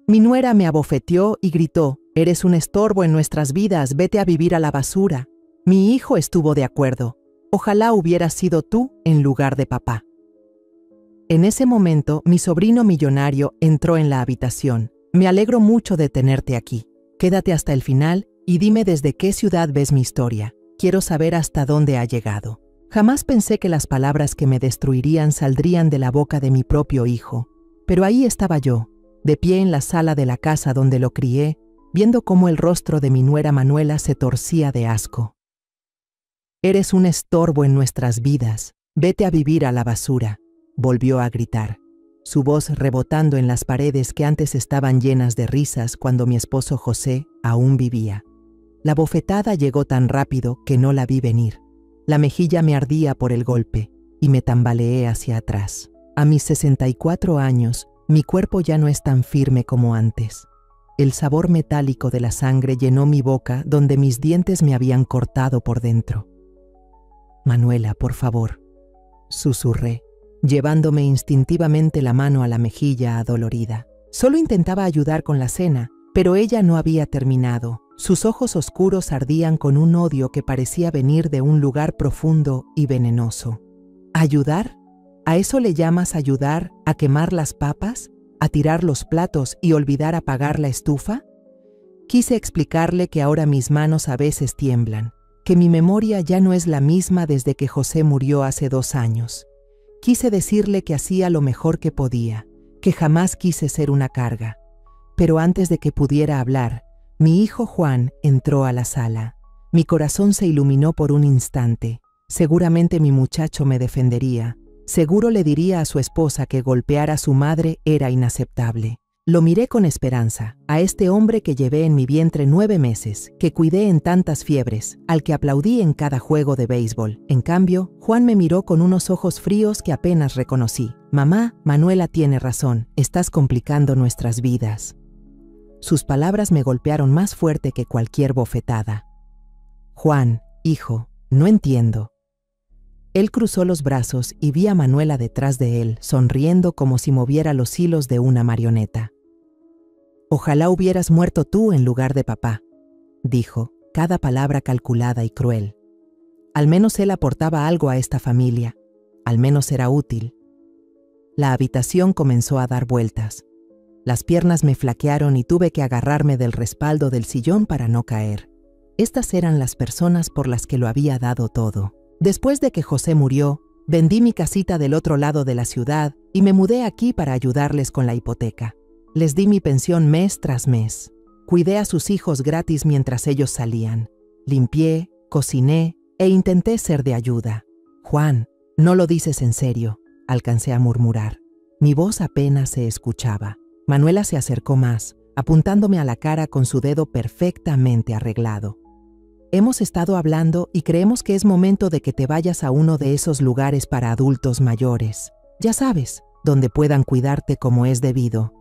Mi nuera me abofeteó y gritó: «Eres un estorbo en nuestras vidas, vete a vivir a la basura». Mi hijo estuvo de acuerdo. Ojalá hubieras sido tú en lugar de papá. En ese momento, mi sobrino millonario entró en la habitación. Me alegro mucho de tenerte aquí. Quédate hasta el final y dime desde qué ciudad ves mi historia. Quiero saber hasta dónde ha llegado. Jamás pensé que las palabras que me destruirían saldrían de la boca de mi propio hijo. Pero ahí estaba yo, de pie en la sala de la casa donde lo crié, viendo cómo el rostro de mi nuera Manuela se torcía de asco. «Eres un estorbo en nuestras vidas. Vete a vivir a la basura», volvió a gritar, su voz rebotando en las paredes que antes estaban llenas de risas cuando mi esposo José aún vivía. La bofetada llegó tan rápido que no la vi venir. La mejilla me ardía por el golpe y me tambaleé hacia atrás. A mis 64 años, mi cuerpo ya no es tan firme como antes. El sabor metálico de la sangre llenó mi boca donde mis dientes me habían cortado por dentro. «Manuela, por favor», susurré, llevándome instintivamente la mano a la mejilla adolorida. Solo intentaba ayudar con la cena, pero ella no había terminado. Sus ojos oscuros ardían con un odio que parecía venir de un lugar profundo y venenoso. ¿Ayudar? ¿A eso le llamas ayudar a quemar las papas? ¿A tirar los platos y olvidar apagar la estufa? Quise explicarle que ahora mis manos a veces tiemblan, que mi memoria ya no es la misma desde que José murió hace 2 años. Quise decirle que hacía lo mejor que podía, que jamás quise ser una carga. Pero antes de que pudiera hablar, mi hijo Juan entró a la sala. Mi corazón se iluminó por un instante. Seguramente mi muchacho me defendería. Seguro le diría a su esposa que golpear a su madre era inaceptable. Lo miré con esperanza, a este hombre que llevé en mi vientre 9 meses, que cuidé en tantas fiebres, al que aplaudí en cada juego de béisbol. En cambio, Juan me miró con unos ojos fríos que apenas reconocí. «Mamá, Manuela tiene razón, estás complicando nuestras vidas». Sus palabras me golpearon más fuerte que cualquier bofetada. «Juan, hijo, no entiendo». Él cruzó los brazos y vi a Manuela detrás de él, sonriendo como si moviera los hilos de una marioneta. «Ojalá hubieras muerto tú en lugar de papá», dijo, cada palabra calculada y cruel. Al menos él aportaba algo a esta familia, al menos era útil. La habitación comenzó a dar vueltas. Las piernas me flaquearon y tuve que agarrarme del respaldo del sillón para no caer. Estas eran las personas por las que lo había dado todo. Después de que José murió, vendí mi casita del otro lado de la ciudad y me mudé aquí para ayudarles con la hipoteca. Les di mi pensión mes tras mes. Cuidé a sus hijos gratis mientras ellos salían. Limpié, cociné e intenté ser de ayuda. «Juan, no lo dices en serio», alcancé a murmurar. Mi voz apenas se escuchaba. Manuela se acercó más, apuntándome a la cara con su dedo perfectamente arreglado. «Hemos estado hablando y creemos que es momento de que te vayas a uno de esos lugares para adultos mayores. Ya sabes, donde puedan cuidarte como es debido».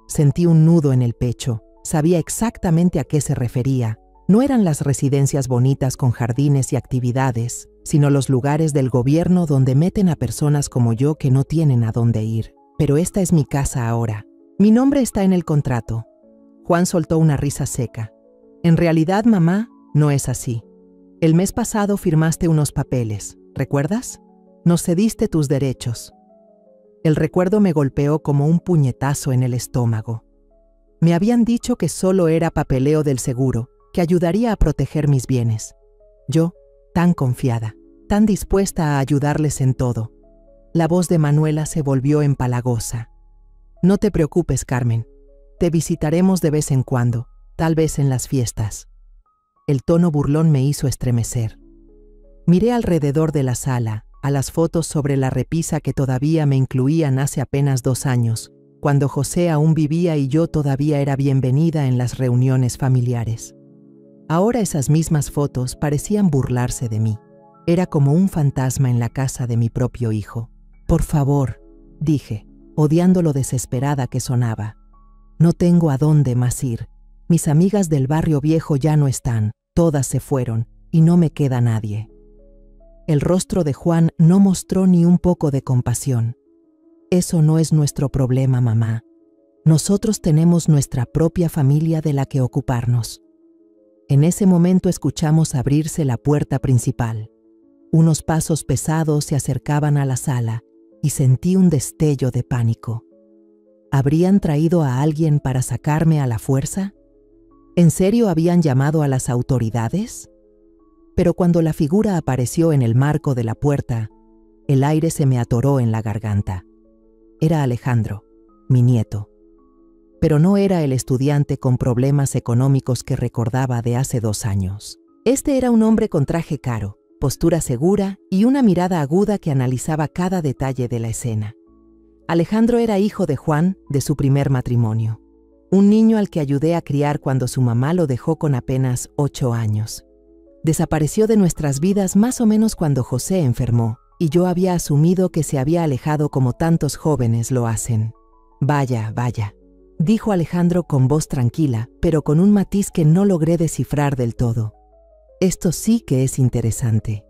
Sentí un nudo en el pecho. Sabía exactamente a qué se refería. No eran las residencias bonitas con jardines y actividades, sino los lugares del gobierno donde meten a personas como yo que no tienen a dónde ir. Pero esta es mi casa ahora. Mi nombre está en el contrato. Juan soltó una risa seca. «En realidad, mamá, no es así. El mes pasado firmaste unos papeles, ¿recuerdas? Nos cediste tus derechos». El recuerdo me golpeó como un puñetazo en el estómago. Me habían dicho que solo era papeleo del seguro, que ayudaría a proteger mis bienes. Yo, tan confiada, tan dispuesta a ayudarles en todo. La voz de Manuela se volvió empalagosa. «No te preocupes, Carmen. Te visitaremos de vez en cuando, tal vez en las fiestas». El tono burlón me hizo estremecer. Miré alrededor de la sala, a las fotos sobre la repisa que todavía me incluían hace apenas 2 años, cuando José aún vivía y yo todavía era bienvenida en las reuniones familiares. Ahora esas mismas fotos parecían burlarse de mí. Era como un fantasma en la casa de mi propio hijo. «Por favor», dije, odiando lo desesperada que sonaba. «No tengo a dónde más ir. Mis amigas del barrio viejo ya no están, todas se fueron, y no me queda nadie». El rostro de Juan no mostró ni un poco de compasión. «Eso no es nuestro problema, mamá. Nosotros tenemos nuestra propia familia de la que ocuparnos. En ese momento escuchamos abrirse la puerta principal. Unos pasos pesados se acercaban a la sala y sentí un destello de pánico. ¿Habrían traído a alguien para sacarme a la fuerza? ¿En serio habían llamado a las autoridades? Pero cuando la figura apareció en el marco de la puerta, el aire se me atoró en la garganta. Era Alejandro, mi nieto. Pero no era el estudiante con problemas económicos que recordaba de hace 2 años. Este era un hombre con traje caro, postura segura y una mirada aguda que analizaba cada detalle de la escena. Alejandro era hijo de Juan, de su primer matrimonio. Un niño al que ayudé a criar cuando su mamá lo dejó con apenas 8 años. Desapareció de nuestras vidas más o menos cuando José enfermó, y yo había asumido que se había alejado como tantos jóvenes lo hacen. Vaya, dijo Alejandro con voz tranquila, pero con un matiz que no logré descifrar del todo. Esto sí que es interesante.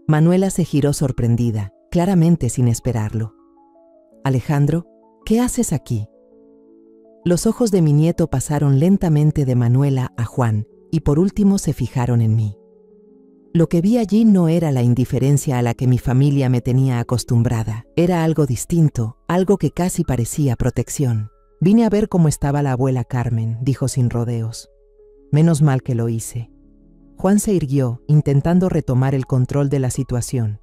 Manuela se giró sorprendida, claramente sin esperarlo. Alejandro, ¿qué haces aquí? Los ojos de mi nieto pasaron lentamente de Manuela a Juan y por último se fijaron en mí. Lo que vi allí no era la indiferencia a la que mi familia me tenía acostumbrada, era algo distinto, algo que casi parecía protección. Vine a ver cómo estaba la abuela Carmen, dijo sin rodeos. Menos mal que lo hice. Juan se irguió, intentando retomar el control de la situación.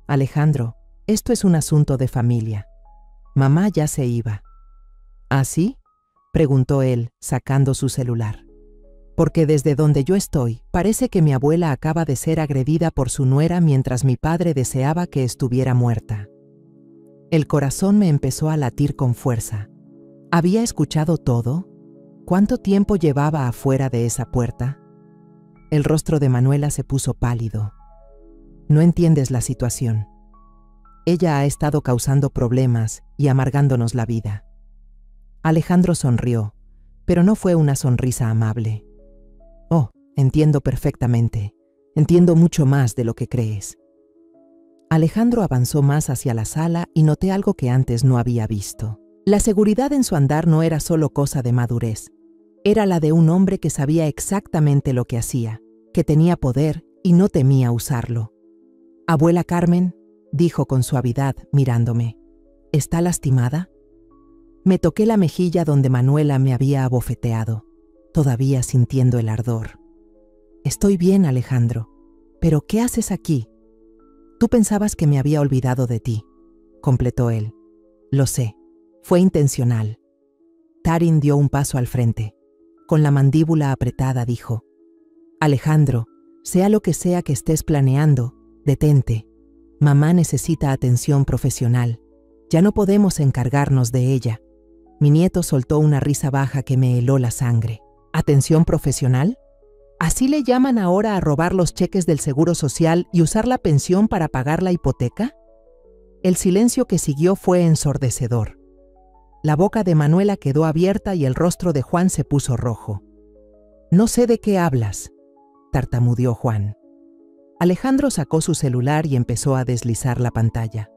Alejandro, esto es un asunto de familia. Mamá ya se iba. ¿Ah, sí? Preguntó él, sacando su celular. Porque desde donde yo estoy, parece que mi abuela acaba de ser agredida por su nuera mientras mi padre deseaba que estuviera muerta. El corazón me empezó a latir con fuerza. ¿Había escuchado todo? ¿Cuánto tiempo llevaba afuera de esa puerta? El rostro de Manuela se puso pálido. No entiendes la situación. Ella ha estado causando problemas y amargándonos la vida. Alejandro sonrió, pero no fue una sonrisa amable. Oh, entiendo perfectamente. Entiendo mucho más de lo que crees. Alejandro avanzó más hacia la sala y noté algo que antes no había visto. La seguridad en su andar no era solo cosa de madurez. Era la de un hombre que sabía exactamente lo que hacía, que tenía poder y no temía usarlo. «Abuela Carmen», dijo con suavidad, mirándome, «¿está lastimada?» Me toqué la mejilla donde Manuela me había abofeteado, todavía sintiendo el ardor. «Estoy bien, Alejandro. ¿Pero qué haces aquí?» «Tú pensabas que me había olvidado de ti», completó él. «Lo sé. Fue intencional». Tarin dio un paso al frente. Con la mandíbula apretada dijo, «Alejandro, sea lo que sea que estés planeando, detente. Mamá necesita atención profesional. Ya no podemos encargarnos de ella». Mi nieto soltó una risa baja que me heló la sangre. ¿Atención profesional? ¿Así le llaman ahora a robar los cheques del Seguro Social y usar la pensión para pagar la hipoteca? El silencio que siguió fue ensordecedor. La boca de Manuela quedó abierta y el rostro de Juan se puso rojo. «No sé de qué hablas», tartamudeó Juan. Alejandro sacó su celular y empezó a deslizar la pantalla.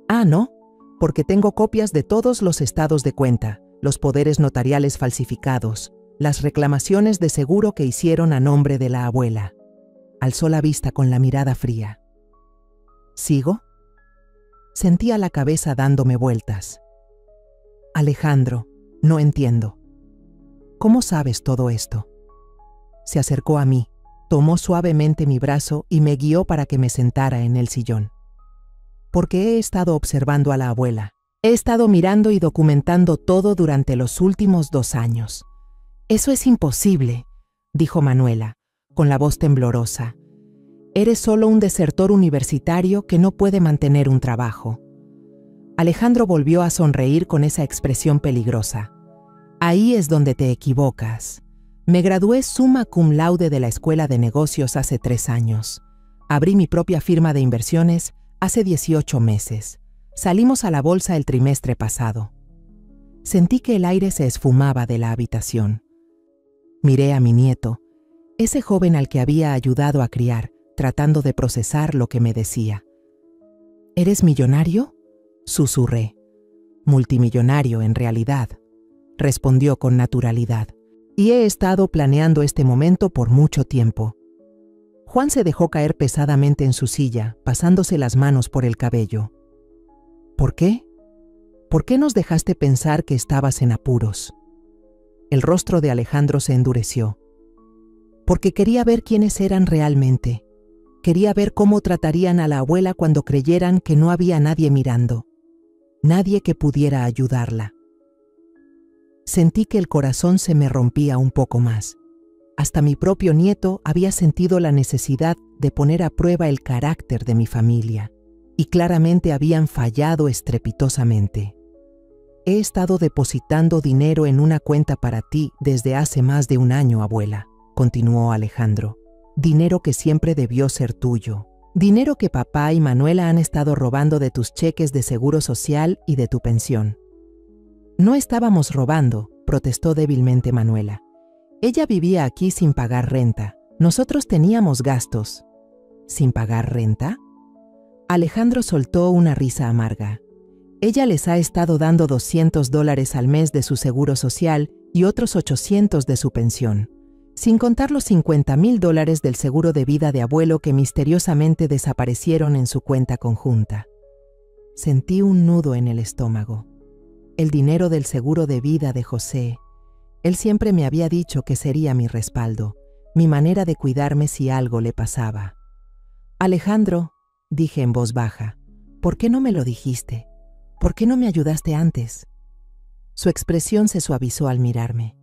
«Ah, ¿no? Porque tengo copias de todos los estados de cuenta, los poderes notariales falsificados, las reclamaciones de seguro que hicieron a nombre de la abuela». Alzó la vista con la mirada fría. ¿Sigo? Sentía la cabeza dándome vueltas. «Alejandro, no entiendo. ¿Cómo sabes todo esto?» Se acercó a mí, tomó suavemente mi brazo y me guió para que me sentara en el sillón. «Porque he estado observando a la abuela. He estado mirando y documentando todo durante los últimos 2 años. Eso es imposible», dijo Manuela, con la voz temblorosa. «Eres solo un desertor universitario que no puede mantener un trabajo». Alejandro volvió a sonreír con esa expresión peligrosa. «Ahí es donde te equivocas. Me gradué summa cum laude de la Escuela de Negocios hace 3 años. Abrí mi propia firma de inversiones hace 18 meses. Salimos a la bolsa el trimestre pasado». Sentí que el aire se esfumaba de la habitación. Miré a mi nieto, ese joven al que había ayudado a criar, tratando de procesar lo que me decía. «¿Eres millonario?», susurré. multimillonario en realidad, respondió con naturalidad, y he estado planeando este momento por mucho tiempo. Juan se dejó caer pesadamente en su silla, pasándose las manos por el cabello. ¿Por qué? ¿Por qué nos dejaste pensar que estabas en apuros? El rostro de Alejandro se endureció. Porque quería ver quiénes eran realmente. Quería ver cómo tratarían a la abuela cuando creyeran que no había nadie mirando. Nadie que pudiera ayudarla. Sentí que el corazón se me rompía un poco más. Hasta mi propio nieto había sentido la necesidad de poner a prueba el carácter de mi familia, y claramente habían fallado estrepitosamente. He estado depositando dinero en una cuenta para ti desde hace más de un año, abuela, continuó Alejandro. Dinero que siempre debió ser tuyo. Dinero que papá y Manuela han estado robando de tus cheques de seguro social y de tu pensión. No estábamos robando, protestó débilmente Manuela. Ella vivía aquí sin pagar renta. Nosotros teníamos gastos. ¿Sin pagar renta? Alejandro soltó una risa amarga. Ella les ha estado dando $200 al mes de su seguro social y otros 800 de su pensión, sin contar los $50,000 del seguro de vida de abuelo que misteriosamente desaparecieron en su cuenta conjunta. Sentí un nudo en el estómago. El dinero del seguro de vida de José. Él siempre me había dicho que sería mi respaldo, mi manera de cuidarme si algo le pasaba. Alejandro, dije en voz baja, ¿por qué no me lo dijiste? ¿Por qué no me ayudaste antes? Su expresión se suavizó al mirarme.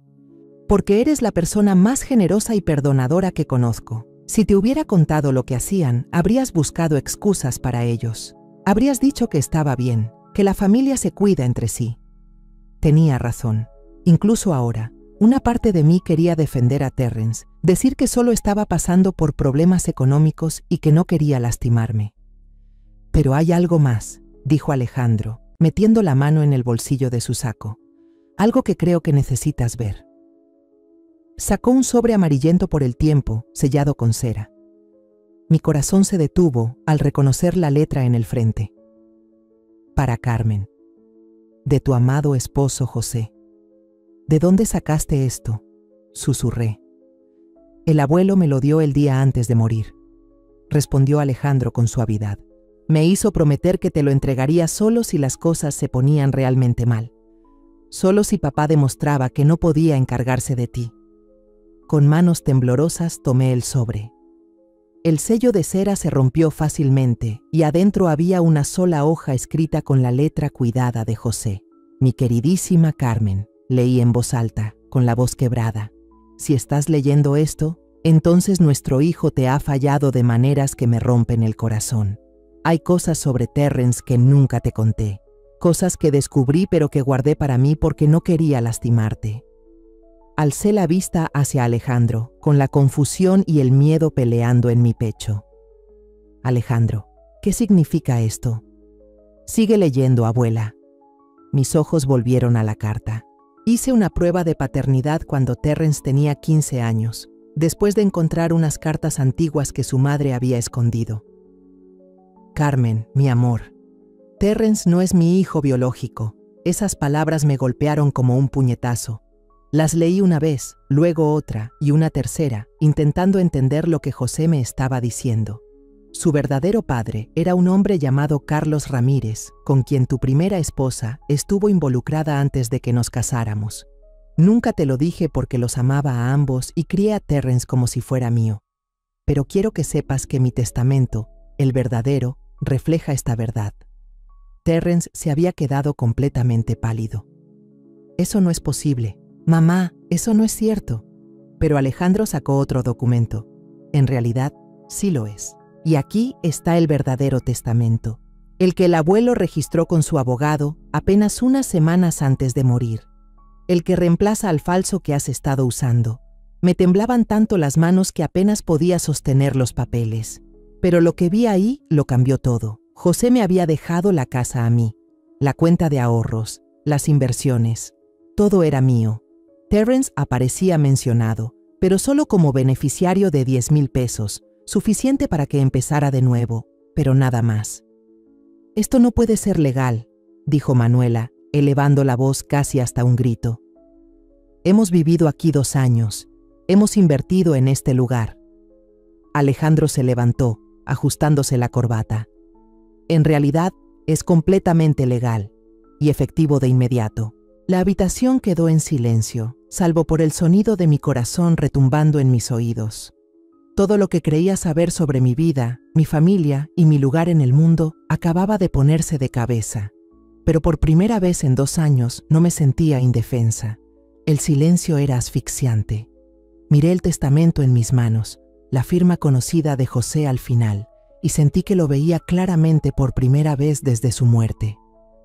Porque eres la persona más generosa y perdonadora que conozco. Si te hubiera contado lo que hacían, habrías buscado excusas para ellos. Habrías dicho que estaba bien, que la familia se cuida entre sí. Tenía razón. Incluso ahora, una parte de mí quería defender a Terrence, decir que solo estaba pasando por problemas económicos y que no quería lastimarme. Pero hay algo más, dijo Alejandro, metiendo la mano en el bolsillo de su saco. Algo que creo que necesitas ver. Sacó un sobre amarillento por el tiempo, sellado con cera. Mi corazón se detuvo al reconocer la letra en el frente. Para Carmen. De tu amado esposo José. ¿De dónde sacaste esto?, susurré. El abuelo me lo dio el día antes de morir, respondió Alejandro con suavidad. Me hizo prometer que te lo entregaría solo si las cosas se ponían realmente mal. Solo si papá demostraba que no podía encargarse de ti. Con manos temblorosas tomé el sobre. El sello de cera se rompió fácilmente y adentro había una sola hoja escrita con la letra cuidada de José. Mi queridísima Carmen, leí en voz alta, con la voz quebrada. Si estás leyendo esto, entonces nuestro hijo te ha fallado de maneras que me rompen el corazón. Hay cosas sobre Terrence que nunca te conté. Cosas que descubrí pero que guardé para mí porque no quería lastimarte. Alcé la vista hacia Alejandro, con la confusión y el miedo peleando en mi pecho. Alejandro, ¿qué significa esto? Sigue leyendo, abuela. Mis ojos volvieron a la carta. Hice una prueba de paternidad cuando Terrence tenía 15 años, después de encontrar unas cartas antiguas que su madre había escondido. Carmen, mi amor, Terrence no es mi hijo biológico. Esas palabras me golpearon como un puñetazo. Las leí una vez, luego otra y una tercera, intentando entender lo que José me estaba diciendo. Su verdadero padre era un hombre llamado Carlos Ramírez, con quien tu primera esposa estuvo involucrada antes de que nos casáramos. Nunca te lo dije porque los amaba a ambos y crié a Terrence como si fuera mío. Pero quiero que sepas que mi testamento, el verdadero, refleja esta verdad. Terrence se había quedado completamente pálido. Eso no es posible. Mamá, eso no es cierto. Pero Alejandro sacó otro documento. En realidad, sí lo es. Y aquí está el verdadero testamento, el que el abuelo registró con su abogado apenas unas semanas antes de morir, el que reemplaza al falso que has estado usando. Me temblaban tanto las manos que apenas podía sostener los papeles. Pero lo que vi ahí lo cambió todo. José me había dejado la casa a mí, la cuenta de ahorros, las inversiones. Todo era mío. Terrence aparecía mencionado, pero solo como beneficiario de 10,000 pesos, suficiente para que empezara de nuevo, pero nada más. Esto no puede ser legal, dijo Manuela, elevando la voz casi hasta un grito. Hemos vivido aquí 2 años. Hemos invertido en este lugar. Alejandro se levantó, ajustándose la corbata. En realidad, es completamente legal y efectivo de inmediato. La habitación quedó en silencio, salvo por el sonido de mi corazón retumbando en mis oídos. Todo lo que creía saber sobre mi vida, mi familia y mi lugar en el mundo acababa de ponerse de cabeza. Pero por primera vez en 2 años no me sentía indefensa. El silencio era asfixiante. Miré el testamento en mis manos, la firma conocida de José al final, y sentí que lo veía claramente por primera vez desde su muerte.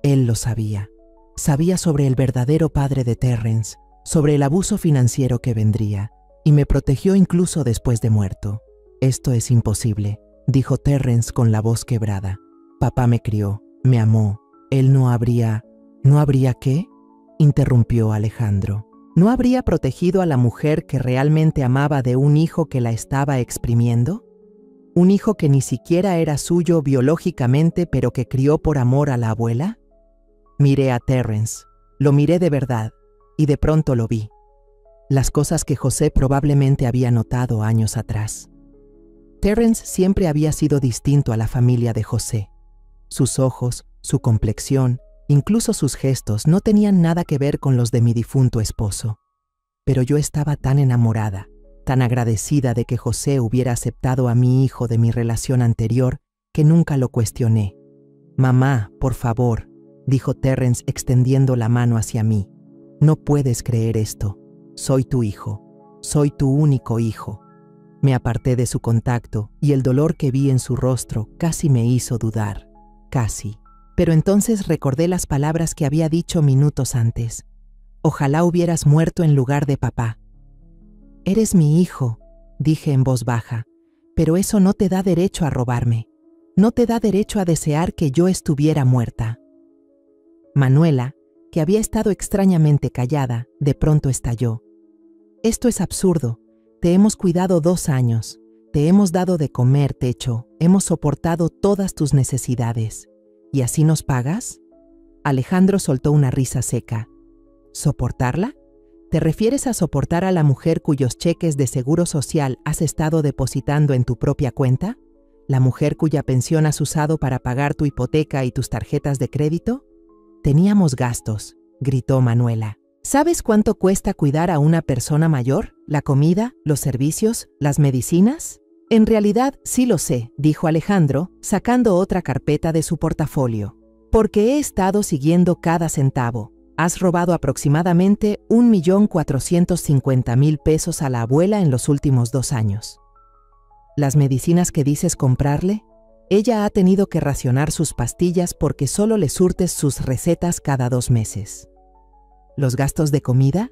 Él lo sabía. Sabía sobre el verdadero padre de Terrence, sobre el abuso financiero que vendría, y me protegió incluso después de muerto. «Esto es imposible», dijo Terrence con la voz quebrada. «Papá me crió, me amó. Él no habría... ¿No habría qué?», interrumpió Alejandro. ¿No habría protegido a la mujer que realmente amaba de un hijo que la estaba exprimiendo? ¿Un hijo que ni siquiera era suyo biológicamente, pero que crió por amor a la abuela? Miré a Terrence, lo miré de verdad, y de pronto lo vi. Las cosas que José probablemente había notado años atrás. Terrence siempre había sido distinto a la familia de José. Sus ojos, su complexión, incluso sus gestos no tenían nada que ver con los de mi difunto esposo. Pero yo estaba tan enamorada, tan agradecida de que José hubiera aceptado a mi hijo de mi relación anterior, que nunca lo cuestioné. «Mamá, por favor», dijo Terrence extendiendo la mano hacia mí. «No puedes creer esto. Soy tu hijo. Soy tu único hijo». Me aparté de su contacto y el dolor que vi en su rostro casi me hizo dudar. Casi. Pero entonces recordé las palabras que había dicho minutos antes. «Ojalá hubieras muerto en lugar de papá». «Eres mi hijo», dije en voz baja, «pero eso no te da derecho a robarme. No te da derecho a desear que yo estuviera muerta». Manuela, que había estado extrañamente callada, de pronto estalló. «Esto es absurdo. Te hemos cuidado 2 años. Te hemos dado de comer, techo. Hemos soportado todas tus necesidades. ¿Y así nos pagas?» Alejandro soltó una risa seca. ¿Soportarla? ¿Te refieres a soportar a la mujer cuyos cheques de seguro social has estado depositando en tu propia cuenta? ¿La mujer cuya pensión has usado para pagar tu hipoteca y tus tarjetas de crédito? «Teníamos gastos», gritó Manuela. «¿Sabes cuánto cuesta cuidar a una persona mayor? ¿La comida, los servicios, las medicinas?» «En realidad sí lo sé», dijo Alejandro, sacando otra carpeta de su portafolio. «Porque he estado siguiendo cada centavo. Has robado aproximadamente 1.450.000 pesos a la abuela en los últimos 2 años. ¿Las medicinas que dices comprarle? Ella ha tenido que racionar sus pastillas porque solo le surtes sus recetas cada 2 meses. ¿Los gastos de comida?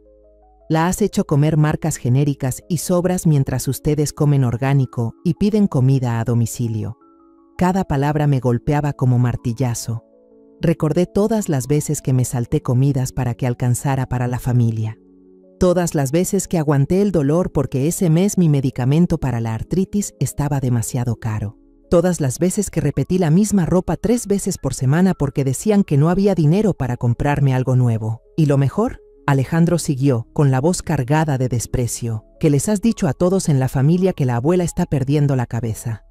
La has hecho comer marcas genéricas y sobras mientras ustedes comen orgánico y piden comida a domicilio». Cada palabra me golpeaba como martillazo. Recordé todas las veces que me salté comidas para que alcanzara para la familia. Todas las veces que aguanté el dolor porque ese mes mi medicamento para la artritis estaba demasiado caro. Todas las veces que repetí la misma ropa 3 veces por semana porque decían que no había dinero para comprarme algo nuevo. Y lo mejor, Alejandro siguió, con la voz cargada de desprecio, «que les has dicho a todos en la familia que la abuela está perdiendo la cabeza.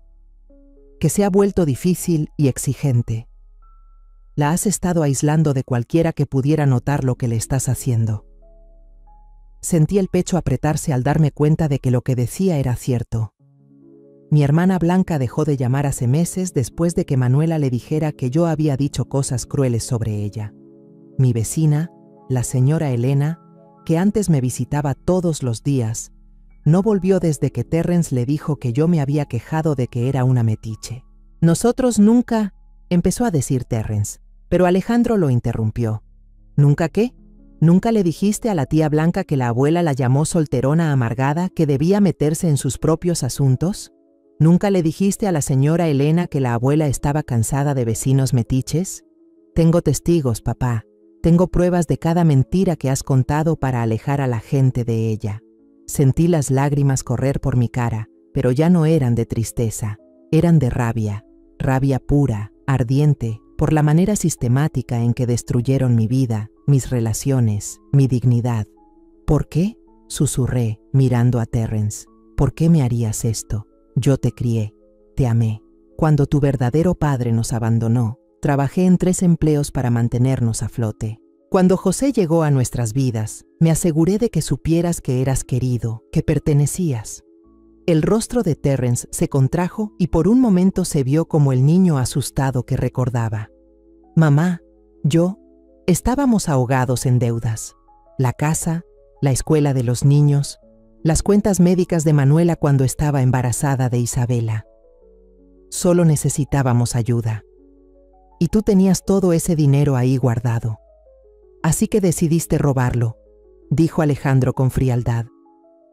Que se ha vuelto difícil y exigente. La has estado aislando de cualquiera que pudiera notar lo que le estás haciendo». Sentí el pecho apretarse al darme cuenta de que lo que decía era cierto. Mi hermana Blanca dejó de llamar hace meses después de que Manuela le dijera que yo había dicho cosas crueles sobre ella. Mi vecina, la señora Elena, que antes me visitaba todos los días, no volvió desde que Terrence le dijo que yo me había quejado de que era una metiche. «Nosotros nunca», empezó a decir Terrence, pero Alejandro lo interrumpió. «¿Nunca qué? ¿Nunca le dijiste a la tía Blanca que la abuela la llamó solterona amargada, que debía meterse en sus propios asuntos? ¿Nunca le dijiste a la señora Elena que la abuela estaba cansada de vecinos metiches? Tengo testigos, papá. Tengo pruebas de cada mentira que has contado para alejar a la gente de ella». Sentí las lágrimas correr por mi cara, pero ya no eran de tristeza, eran de rabia. Rabia pura, ardiente, por la manera sistemática en que destruyeron mi vida, mis relaciones, mi dignidad. ¿Por qué?, susurré, mirando a Terrence. ¿Por qué me harías esto? Yo te crié, te amé. Cuando tu verdadero padre nos abandonó, trabajé en 3 empleos para mantenernos a flote. Cuando José llegó a nuestras vidas, me aseguré de que supieras que eras querido, que pertenecías. El rostro de Terrence se contrajo y por un momento se vio como el niño asustado que recordaba. Mamá, yo, estábamos ahogados en deudas. La casa, la escuela de los niños, las cuentas médicas de Manuela cuando estaba embarazada de Isabela. Solo necesitábamos ayuda. Y tú tenías todo ese dinero ahí guardado. Así que decidiste robarlo, dijo Alejandro con frialdad.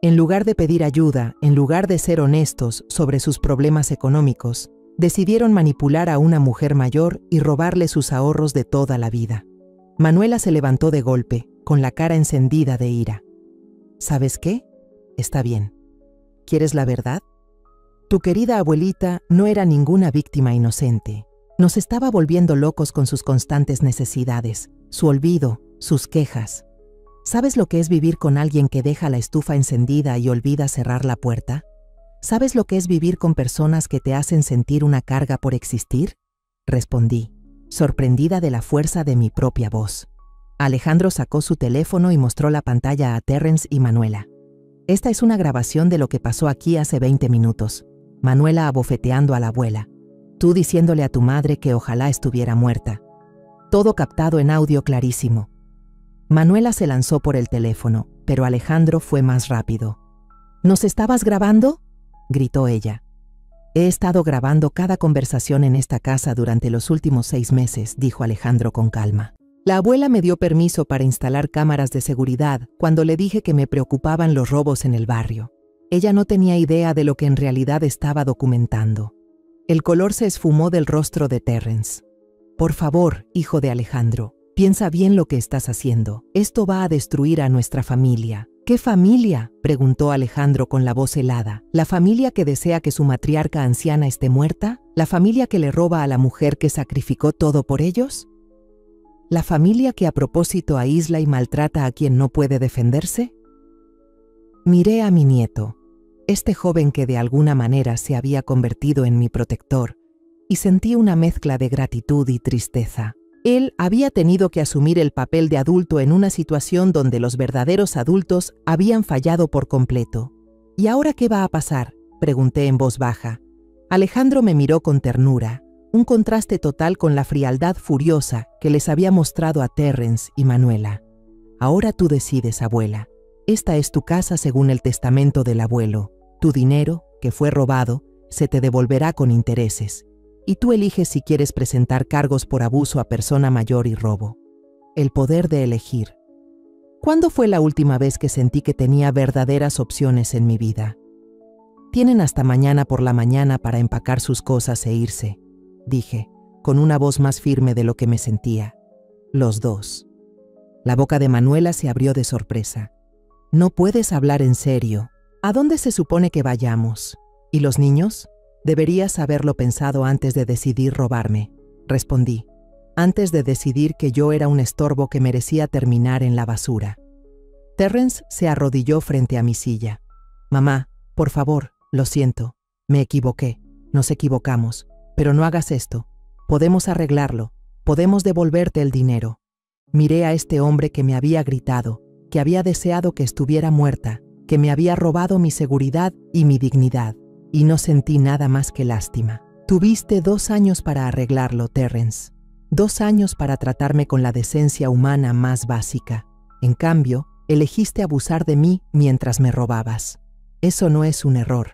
En lugar de pedir ayuda, en lugar de ser honestos sobre sus problemas económicos, decidieron manipular a una mujer mayor y robarle sus ahorros de toda la vida. Manuela se levantó de golpe, con la cara encendida de ira. ¿Sabes qué? Está bien. ¿Quieres la verdad? Tu querida abuelita no era ninguna víctima inocente. Nos estaba volviendo locos con sus constantes necesidades, su olvido, sus quejas. ¿Sabes lo que es vivir con alguien que deja la estufa encendida y olvida cerrar la puerta? ¿Sabes lo que es vivir con personas que te hacen sentir una carga por existir? Respondí, sorprendida de la fuerza de mi propia voz. Alejandro sacó su teléfono y mostró la pantalla a Terrence y Manuela. Esta es una grabación de lo que pasó aquí hace 20 minutos. Manuela abofeteando a la abuela. Tú diciéndole a tu madre que ojalá estuviera muerta. Todo captado en audio clarísimo. Manuela se lanzó por el teléfono, pero Alejandro fue más rápido. ¿Nos estabas grabando?, gritó ella. He estado grabando cada conversación en esta casa durante los últimos 6 meses, dijo Alejandro con calma. La abuela me dio permiso para instalar cámaras de seguridad cuando le dije que me preocupaban los robos en el barrio. Ella no tenía idea de lo que en realidad estaba documentando. El color se esfumó del rostro de Terrence. Por favor, hijo de Alejandro, piensa bien lo que estás haciendo. Esto va a destruir a nuestra familia. ¿Qué familia?, preguntó Alejandro con la voz helada. ¿La familia que desea que su matriarca anciana esté muerta? ¿La familia que le roba a la mujer que sacrificó todo por ellos? ¿La familia que a propósito aísla y maltrata a quien no puede defenderse? Miré a mi nieto, este joven que de alguna manera se había convertido en mi protector, y sentí una mezcla de gratitud y tristeza. Él había tenido que asumir el papel de adulto en una situación donde los verdaderos adultos habían fallado por completo. ¿Y ahora qué va a pasar?, pregunté en voz baja. Alejandro me miró con ternura, un contraste total con la frialdad furiosa que les había mostrado a Terrence y Manuela. Ahora tú decides, abuela. Esta es tu casa según el testamento del abuelo. Tu dinero, que fue robado, se te devolverá con intereses. Y tú eliges si quieres presentar cargos por abuso a persona mayor y robo. El poder de elegir. ¿Cuándo fue la última vez que sentí que tenía verdaderas opciones en mi vida? Tienen hasta mañana por la mañana para empacar sus cosas e irse, dije, con una voz más firme de lo que me sentía. Los dos. La boca de Manuela se abrió de sorpresa. No puedes hablar en serio. ¿A dónde se supone que vayamos? ¿Y los niños? Deberías haberlo pensado antes de decidir robarme, respondí, antes de decidir que yo era un estorbo que merecía terminar en la basura. Terrence se arrodilló frente a mi silla. Mamá, por favor, lo siento, me equivoqué, nos equivocamos, pero no hagas esto. Podemos arreglarlo, podemos devolverte el dinero. Miré a este hombre que me había gritado, que había deseado que estuviera muerta, que me había robado mi seguridad y mi dignidad, y no sentí nada más que lástima. Tuviste 2 años para arreglarlo, Terrence. 2 años para tratarme con la decencia humana más básica. En cambio, elegiste abusar de mí mientras me robabas. Eso no es un error,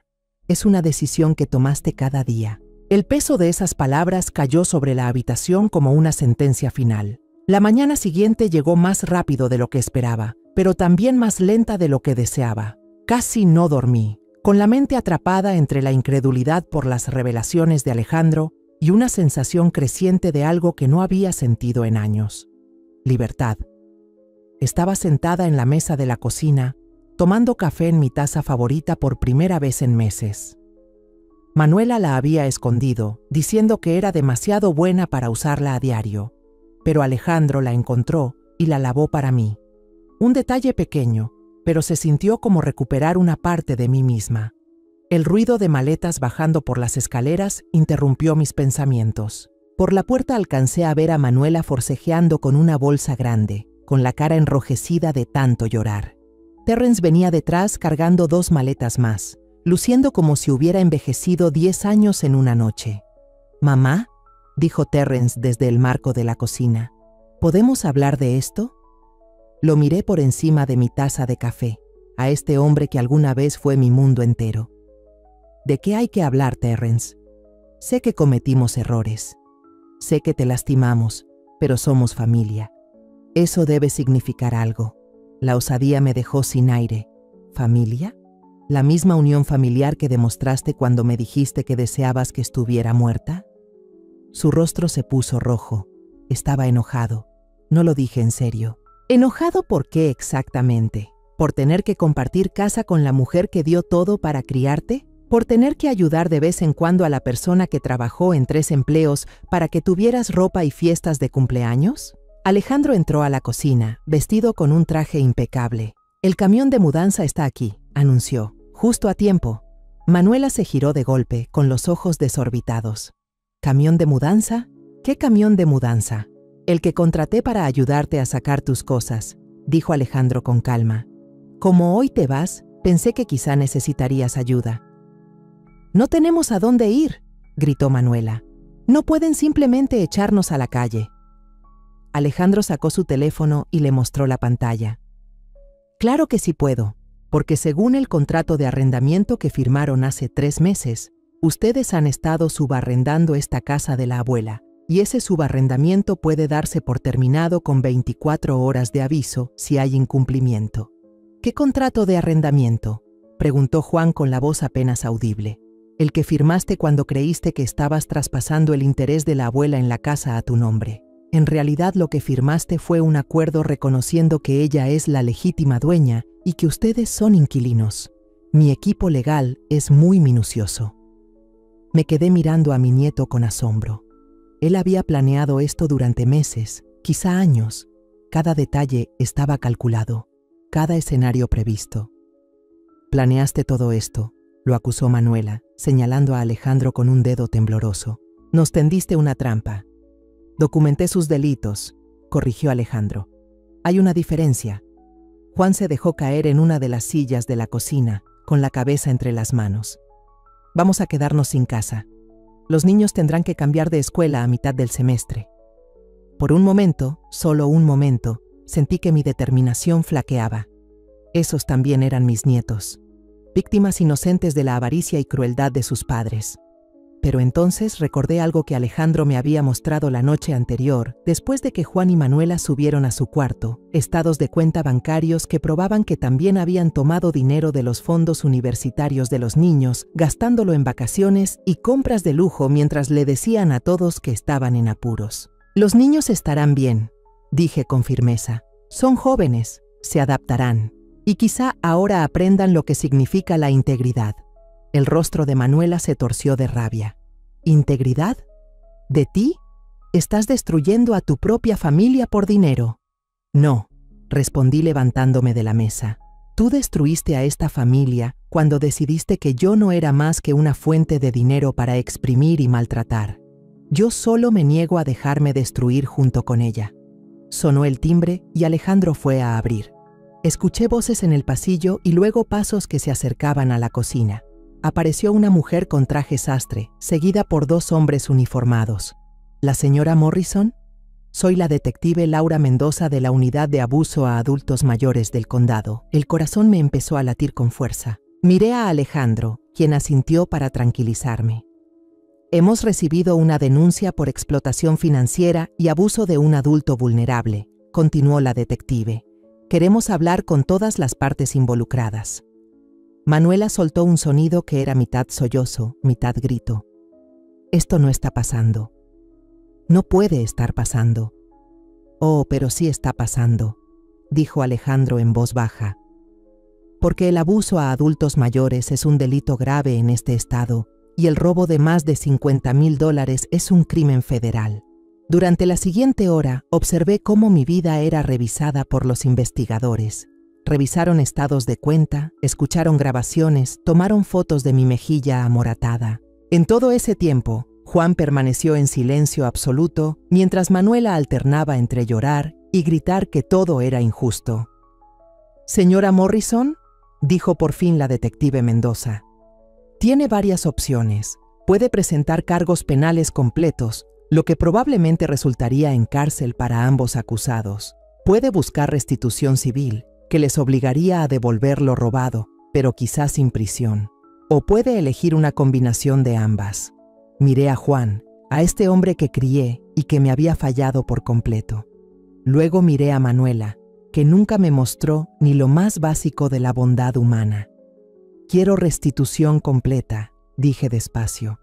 es una decisión que tomaste cada día. El peso de esas palabras cayó sobre la habitación como una sentencia final. La mañana siguiente llegó más rápido de lo que esperaba, pero también más lenta de lo que deseaba. Casi no dormí, con la mente atrapada entre la incredulidad por las revelaciones de Alejandro y una sensación creciente de algo que no había sentido en años. Libertad. Estaba sentada en la mesa de la cocina, tomando café en mi taza favorita por primera vez en meses. Manuela la había escondido, diciendo que era demasiado buena para usarla a diario, pero Alejandro la encontró y la lavó para mí. Un detalle pequeño, pero se sintió como recuperar una parte de mí misma. El ruido de maletas bajando por las escaleras interrumpió mis pensamientos. Por la puerta alcancé a ver a Manuela forcejeando con una bolsa grande, con la cara enrojecida de tanto llorar. Terrence venía detrás cargando 2 maletas más, luciendo como si hubiera envejecido 10 años en una noche. «Mamá», dijo Terrence desde el marco de la cocina, «¿podemos hablar de esto?» Lo miré por encima de mi taza de café, a este hombre que alguna vez fue mi mundo entero. «¿De qué hay que hablar, Terrence? Sé que cometimos errores. Sé que te lastimamos, pero somos familia. Eso debe significar algo». La osadía me dejó sin aire. ¿Familia? ¿La misma unión familiar que demostraste cuando me dijiste que deseabas que estuviera muerta? Su rostro se puso rojo. Estaba enojado. No lo dije en serio. ¿Enojado por qué exactamente? ¿Por tener que compartir casa con la mujer que dio todo para criarte? ¿Por tener que ayudar de vez en cuando a la persona que trabajó en 3 empleos para que tuvieras ropa y fiestas de cumpleaños? Alejandro entró a la cocina, vestido con un traje impecable. «El camión de mudanza está aquí», anunció. «Justo a tiempo». Manuela se giró de golpe, con los ojos desorbitados. «¿Camión de mudanza? ¿Qué camión de mudanza?» «El que contraté para ayudarte a sacar tus cosas», dijo Alejandro con calma. «Como hoy te vas, pensé que quizá necesitarías ayuda». «No tenemos a dónde ir», gritó Manuela. «No pueden simplemente echarnos a la calle». Alejandro sacó su teléfono y le mostró la pantalla. «Claro que sí puedo, porque según el contrato de arrendamiento que firmaron hace 3 meses, ustedes han estado subarrendando esta casa de la abuela, y ese subarrendamiento puede darse por terminado con 24 horas de aviso si hay incumplimiento». «¿Qué contrato de arrendamiento?», preguntó Juan con la voz apenas audible. «El que firmaste cuando creíste que estabas traspasando el interés de la abuela en la casa a tu nombre. En realidad lo que firmaste fue un acuerdo reconociendo que ella es la legítima dueña y que ustedes son inquilinos. Mi equipo legal es muy minucioso». Me quedé mirando a mi nieto con asombro. Él había planeado esto durante meses, quizá años. Cada detalle estaba calculado, cada escenario previsto. «Planeaste todo esto», lo acusó Manuela, señalando a Alejandro con un dedo tembloroso. «Nos tendiste una trampa». «Documenté sus delitos», corrigió Alejandro. «Hay una diferencia». Juan se dejó caer en una de las sillas de la cocina, con la cabeza entre las manos. «Vamos a quedarnos sin casa. Los niños tendrán que cambiar de escuela a mitad del semestre». Por un momento, solo un momento, sentí que mi determinación flaqueaba. Esos también eran mis nietos, víctimas inocentes de la avaricia y crueldad de sus padres. Pero entonces recordé algo que Alejandro me había mostrado la noche anterior, después de que Juan y Manuela subieron a su cuarto, estados de cuenta bancarios que probaban que también habían tomado dinero de los fondos universitarios de los niños, gastándolo en vacaciones y compras de lujo mientras le decían a todos que estaban en apuros. «Los niños estarán bien», dije con firmeza. «Son jóvenes, se adaptarán, y quizá ahora aprendan lo que significa la integridad». El rostro de Manuela se torció de rabia. «¿Integridad? ¿De ti? Estás destruyendo a tu propia familia por dinero». «No», respondí levantándome de la mesa. «Tú destruiste a esta familia cuando decidiste que yo no era más que una fuente de dinero para exprimir y maltratar. Yo solo me niego a dejarme destruir junto con ella». Sonó el timbre y Alejandro fue a abrir. Escuché voces en el pasillo y luego pasos que se acercaban a la cocina. Apareció una mujer con traje sastre, seguida por 2 hombres uniformados. «¿La señora Morrison?» «Soy la detective Laura Mendoza de la Unidad de Abuso a Adultos Mayores del Condado». El corazón me empezó a latir con fuerza. Miré a Alejandro, quien asintió para tranquilizarme. «Hemos recibido una denuncia por explotación financiera y abuso de un adulto vulnerable», continuó la detective. «Queremos hablar con todas las partes involucradas». Manuela soltó un sonido que era mitad sollozo, mitad grito. «Esto no está pasando. No puede estar pasando». «Oh, pero sí está pasando», dijo Alejandro en voz baja. «Porque el abuso a adultos mayores es un delito grave en este estado y el robo de más de $50,000 es un crimen federal. Durante la siguiente hora, observé cómo mi vida era revisada por los investigadores. Revisaron estados de cuenta, escucharon grabaciones, tomaron fotos de mi mejilla amoratada. En todo ese tiempo, Juan permaneció en silencio absoluto, mientras Manuela alternaba entre llorar y gritar que todo era injusto. «Señora Morrison», dijo por fin la detective Mendoza, «tiene varias opciones. Puede presentar cargos penales completos, lo que probablemente resultaría en cárcel para ambos acusados. Puede buscar restitución civil, que les obligaría a devolver lo robado, pero quizás sin prisión. O puede elegir una combinación de ambas». Miré a Juan, a este hombre que crié y que me había fallado por completo. Luego miré a Manuela, que nunca me mostró ni lo más básico de la bondad humana. «Quiero restitución completa», dije despacio.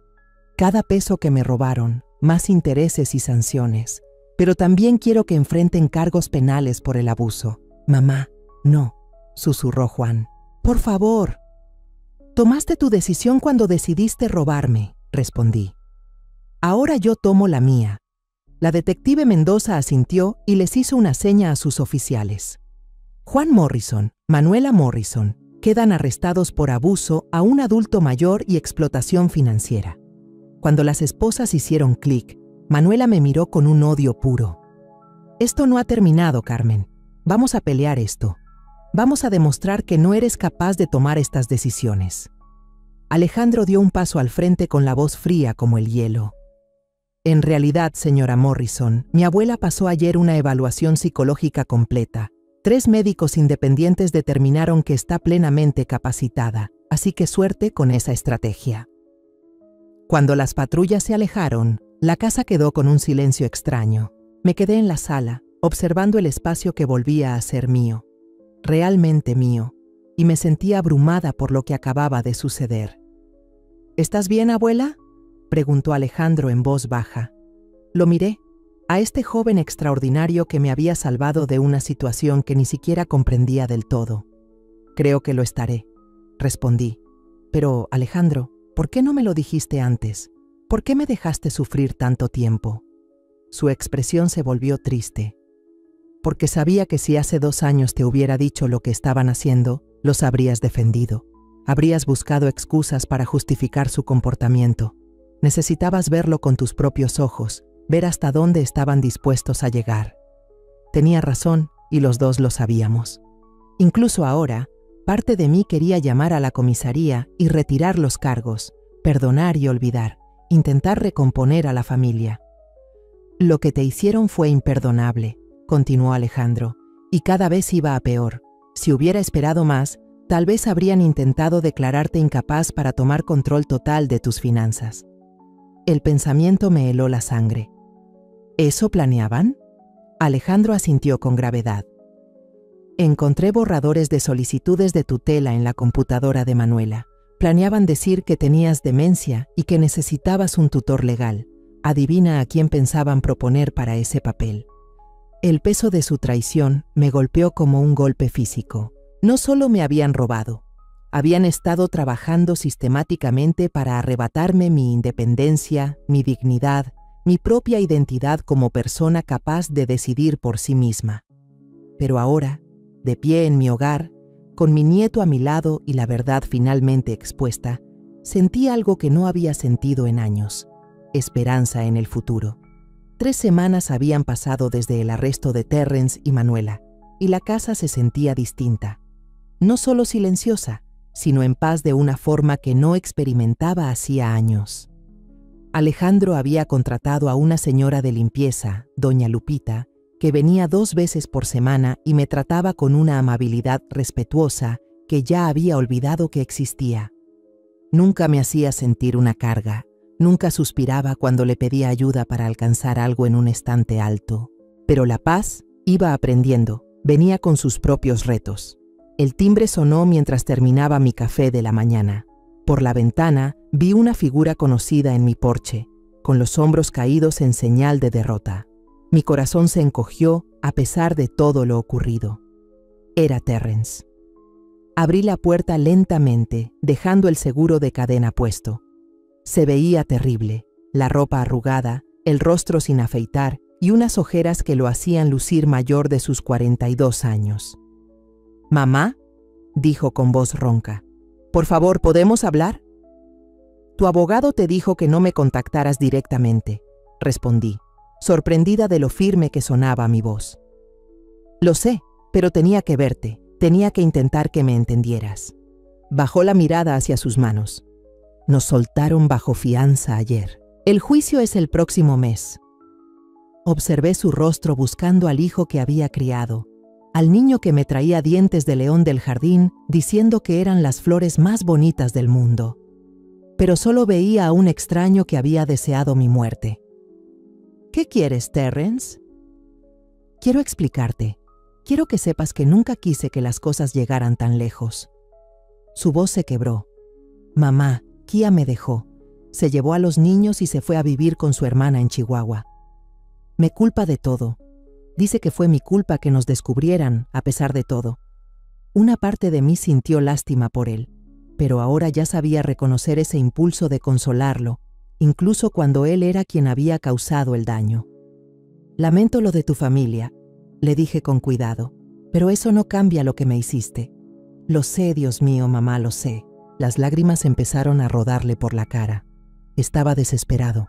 «Cada peso que me robaron, más intereses y sanciones, pero también quiero que enfrenten cargos penales por el abuso». «Mamá, no», susurró Juan. «Por favor». «Tomaste tu decisión cuando decidiste robarme», respondí. «Ahora yo tomo la mía». La detective Mendoza asintió y les hizo una seña a sus oficiales. Juan Morrison, Manuela Morrison, quedan arrestados por abuso a un adulto mayor y explotación financiera. Cuando las esposas hicieron clic, Manuela me miró con un odio puro. «Esto no ha terminado, Carmen. Vamos a pelear esto. Vamos a demostrar que no eres capaz de tomar estas decisiones». Alejandro dio un paso al frente con la voz fría como el hielo. «En realidad, señora Morrison, mi abuela pasó ayer una evaluación psicológica completa. 3 médicos independientes determinaron que está plenamente capacitada, así que suerte con esa estrategia». Cuando las patrullas se alejaron, la casa quedó con un silencio extraño. Me quedé en la sala, observando el espacio que volvía a ser mío, realmente mío, y me sentía abrumada por lo que acababa de suceder. «¿Estás bien, abuela?», preguntó Alejandro en voz baja. Lo miré, a este joven extraordinario que me había salvado de una situación que ni siquiera comprendía del todo. «Creo que lo estaré», respondí. «Pero, Alejandro, ¿por qué no me lo dijiste antes? ¿Por qué me dejaste sufrir tanto tiempo?». Su expresión se volvió triste. «Porque sabía que si hace 2 años te hubiera dicho lo que estaban haciendo, los habrías defendido. Habrías buscado excusas para justificar su comportamiento. Necesitabas verlo con tus propios ojos, ver hasta dónde estaban dispuestos a llegar». Tenía razón y los dos lo sabíamos. Incluso ahora, parte de mí quería llamar a la comisaría y retirar los cargos, perdonar y olvidar, intentar recomponer a la familia. «Lo que te hicieron fue imperdonable», continuó Alejandro, «y cada vez iba a peor. Si hubiera esperado más, tal vez habrían intentado declararte incapaz para tomar control total de tus finanzas». El pensamiento me heló la sangre. ¿Eso planeaban? Alejandro asintió con gravedad. Encontré borradores de solicitudes de tutela en la computadora de Manuela. Planeaban decir que tenías demencia y que necesitabas un tutor legal. Adivina a quién pensaban proponer para ese papel. El peso de su traición me golpeó como un golpe físico. No solo me habían robado, habían estado trabajando sistemáticamente para arrebatarme mi independencia, mi dignidad, mi propia identidad como persona capaz de decidir por sí misma. Pero ahora, de pie en mi hogar, con mi nieto a mi lado y la verdad finalmente expuesta, sentí algo que no había sentido en años: esperanza en el futuro. 3 semanas habían pasado desde el arresto de Terrence y Manuela, y la casa se sentía distinta. No solo silenciosa, sino en paz de una forma que no experimentaba hacía años. Alejandro había contratado a una señora de limpieza, doña Lupita, que venía 2 veces por semana y me trataba con una amabilidad respetuosa que ya había olvidado que existía. Nunca me hacía sentir una carga, nunca suspiraba cuando le pedía ayuda para alcanzar algo en un estante alto. Pero la paz iba aprendiendo, venía con sus propios retos. El timbre sonó mientras terminaba mi café de la mañana. Por la ventana vi una figura conocida en mi porche, con los hombros caídos en señal de derrota. Mi corazón se encogió a pesar de todo lo ocurrido. Era Terrence. Abrí la puerta lentamente, dejando el seguro de cadena puesto. Se veía terrible, la ropa arrugada, el rostro sin afeitar y unas ojeras que lo hacían lucir mayor de sus 42 años. «¿Mamá?», dijo con voz ronca. «Por favor, ¿podemos hablar?». «Tu abogado te dijo que no me contactaras directamente», respondí, sorprendida de lo firme que sonaba mi voz. «Lo sé, pero tenía que verte, tenía que intentar que me entendieras». Bajó la mirada hacia sus manos. «Nos soltaron bajo fianza ayer. El juicio es el próximo mes». Observé su rostro buscando al hijo que había criado, al niño que me traía dientes de león del jardín diciendo que eran las flores más bonitas del mundo. Pero solo veía a un extraño que había deseado mi muerte. «¿Qué quieres, Terrence?». «Quiero explicarte. Quiero que sepas que nunca quise que las cosas llegaran tan lejos». Su voz se quebró. «Mamá, Kia me dejó. Se llevó a los niños y se fue a vivir con su hermana en Chihuahua. Me culpa de todo. Dice que fue mi culpa que nos descubrieran, a pesar de todo. Una parte de mí sintió lástima por él, pero ahora ya sabía reconocer ese impulso de consolarlo, incluso cuando él era quien había causado el daño. Lamento lo de tu familia», le dije con cuidado, «pero eso no cambia lo que me hiciste». «Lo sé, Dios mío, mamá, lo sé». Las lágrimas empezaron a rodarle por la cara. Estaba desesperado.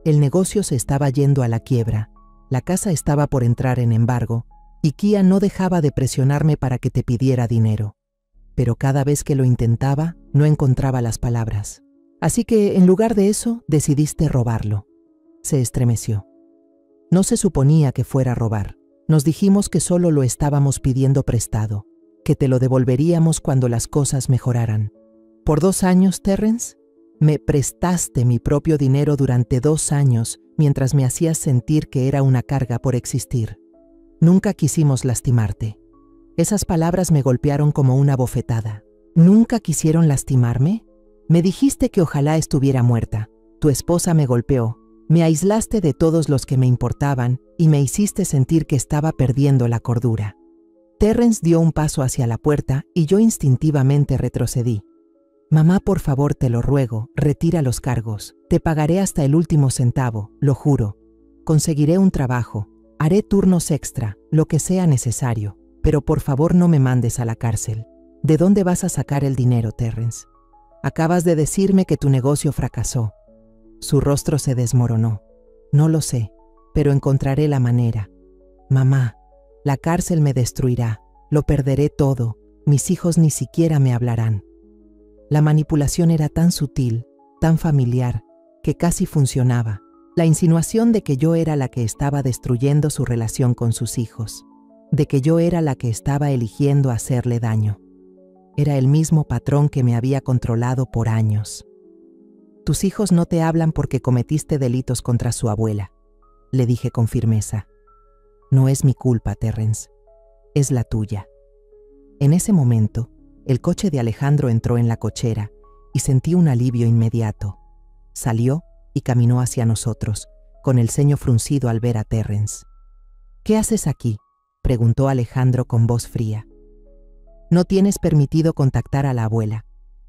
El negocio se estaba yendo a la quiebra. La casa estaba por entrar en embargo, y Kia no dejaba de presionarme para que te pidiera dinero. Pero cada vez que lo intentaba, no encontraba las palabras. Así que, en lugar de eso, decidiste robarlo. Se estremeció. No se suponía que fuera a robar. Nos dijimos que solo lo estábamos pidiendo prestado, que te lo devolveríamos cuando las cosas mejoraran. Por 2 años, Terrence, me prestaste mi propio dinero durante 2 años mientras me hacías sentir que era una carga por existir. Nunca quisimos lastimarte. Esas palabras me golpearon como una bofetada. ¿Nunca quisieron lastimarme? Me dijiste que ojalá estuviera muerta. Tu esposa me golpeó. Me aislaste de todos los que me importaban y me hiciste sentir que estaba perdiendo la cordura. Terrence dio un paso hacia la puerta y yo instintivamente retrocedí. «Mamá, por favor, te lo ruego, retira los cargos. Te pagaré hasta el último centavo, lo juro. Conseguiré un trabajo, haré turnos extra, lo que sea necesario, pero por favor no me mandes a la cárcel». «¿De dónde vas a sacar el dinero, Terrence? Acabas de decirme que tu negocio fracasó». Su rostro se desmoronó. «No lo sé, pero encontraré la manera. Mamá, la cárcel me destruirá, lo perderé todo, mis hijos ni siquiera me hablarán». La manipulación era tan sutil, tan familiar, que casi funcionaba. La insinuación de que yo era la que estaba destruyendo su relación con sus hijos, de que yo era la que estaba eligiendo hacerle daño. Era el mismo patrón que me había controlado por años. «Tus hijos no te hablan porque cometiste delitos contra su abuela», le dije con firmeza. «No es mi culpa, Terrence, es la tuya». En ese momento, el coche de Alejandro entró en la cochera y sentí un alivio inmediato. Salió y caminó hacia nosotros, con el ceño fruncido al ver a Terrence. «¿Qué haces aquí?», preguntó Alejandro con voz fría. «No tienes permitido contactar a la abuela».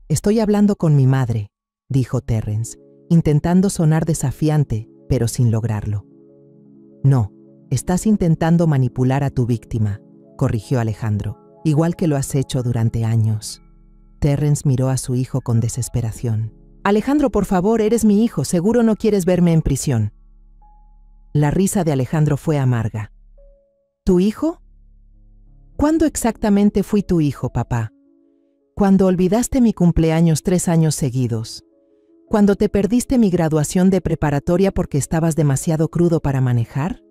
«Estoy hablando con mi madre», dijo Terrence, intentando sonar desafiante, pero sin lograrlo. «No, estás intentando manipular a tu víctima», corrigió Alejandro, «igual que lo has hecho durante años». Terrence miró a su hijo con desesperación. «Alejandro, por favor, eres mi hijo, seguro no quieres verme en prisión». La risa de Alejandro fue amarga. «¿Tu hijo? ¿Cuándo exactamente fui tu hijo, papá? ¿Cuando olvidaste mi cumpleaños 3 años seguidos? ¿Cuando te perdiste mi graduación de preparatoria porque estabas demasiado crudo para manejar?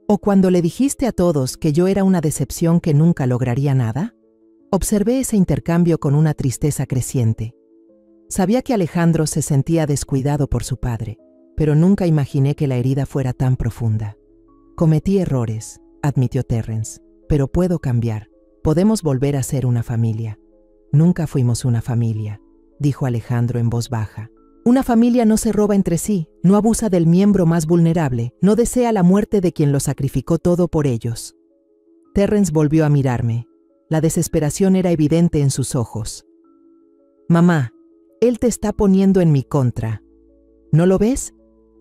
¿O cuando le dijiste a todos que yo era una decepción que nunca lograría nada?». Observé ese intercambio con una tristeza creciente. Sabía que Alejandro se sentía descuidado por su padre, pero nunca imaginé que la herida fuera tan profunda. «Cometí errores», admitió Terrence, «pero puedo cambiar. Podemos volver a ser una familia». «Nunca fuimos una familia», dijo Alejandro en voz baja. «Una familia no se roba entre sí, no abusa del miembro más vulnerable, no desea la muerte de quien lo sacrificó todo por ellos». Terrence volvió a mirarme. La desesperación era evidente en sus ojos. «Mamá, él te está poniendo en mi contra. ¿No lo ves?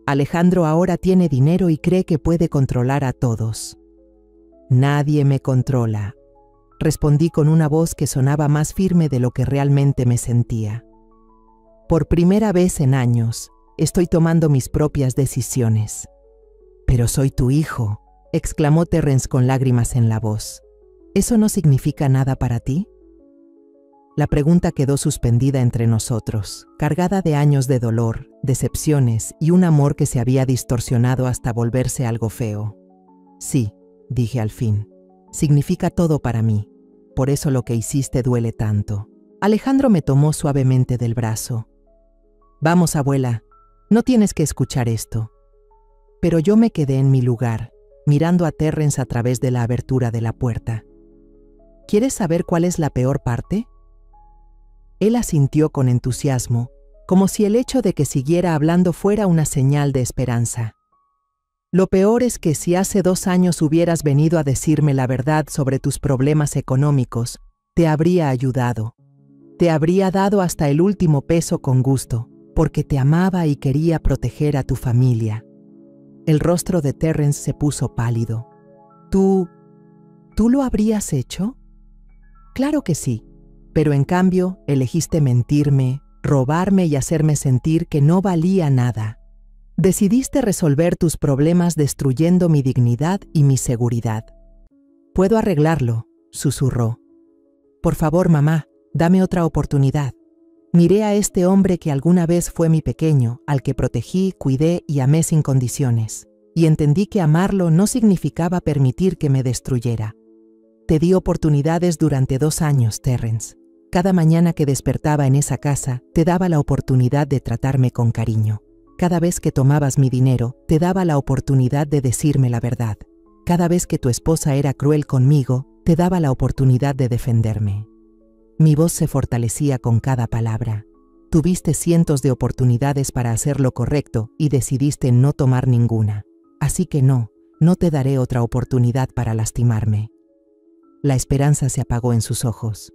Alejandro ahora tiene dinero y cree que puede controlar a todos. Nadie me controla, respondí con una voz que sonaba más firme de lo que realmente me sentía. Por primera vez en años, estoy tomando mis propias decisiones. Pero soy tu hijo, exclamó Terrence con lágrimas en la voz. ¿Eso no significa nada para ti? La pregunta quedó suspendida entre nosotros, cargada de años de dolor, decepciones y un amor que se había distorsionado hasta volverse algo feo. Sí, dije al fin, significa todo para mí. Por eso lo que hiciste duele tanto. Alejandro me tomó suavemente del brazo. Vamos, abuela, no tienes que escuchar esto. Pero yo me quedé en mi lugar, mirando a Terrence a través de la abertura de la puerta. ¿Quieres saber cuál es la peor parte? Él asintió con entusiasmo, como si el hecho de que siguiera hablando fuera una señal de esperanza. Lo peor es que si hace 2 años hubieras venido a decirme la verdad sobre tus problemas económicos, te habría ayudado. Te habría dado hasta el último peso con gusto, porque te amaba y quería proteger a tu familia. El rostro de Terrence se puso pálido. ¿Tú lo habrías hecho? Claro que sí, pero en cambio elegiste mentirme, robarme y hacerme sentir que no valía nada. Decidiste resolver tus problemas destruyendo mi dignidad y mi seguridad. Puedo arreglarlo, susurró. Por favor, mamá, dame otra oportunidad. Miré a este hombre que alguna vez fue mi pequeño, al que protegí, cuidé y amé sin condiciones, y entendí que amarlo no significaba permitir que me destruyera. Te di oportunidades durante 2 años, Terrence. Cada mañana que despertaba en esa casa, te daba la oportunidad de tratarme con cariño. Cada vez que tomabas mi dinero, te daba la oportunidad de decirme la verdad. Cada vez que tu esposa era cruel conmigo, te daba la oportunidad de defenderme. Mi voz se fortalecía con cada palabra. Tuviste cientos de oportunidades para hacer lo correcto y decidiste no tomar ninguna. Así que no te daré otra oportunidad para lastimarme. La esperanza se apagó en sus ojos.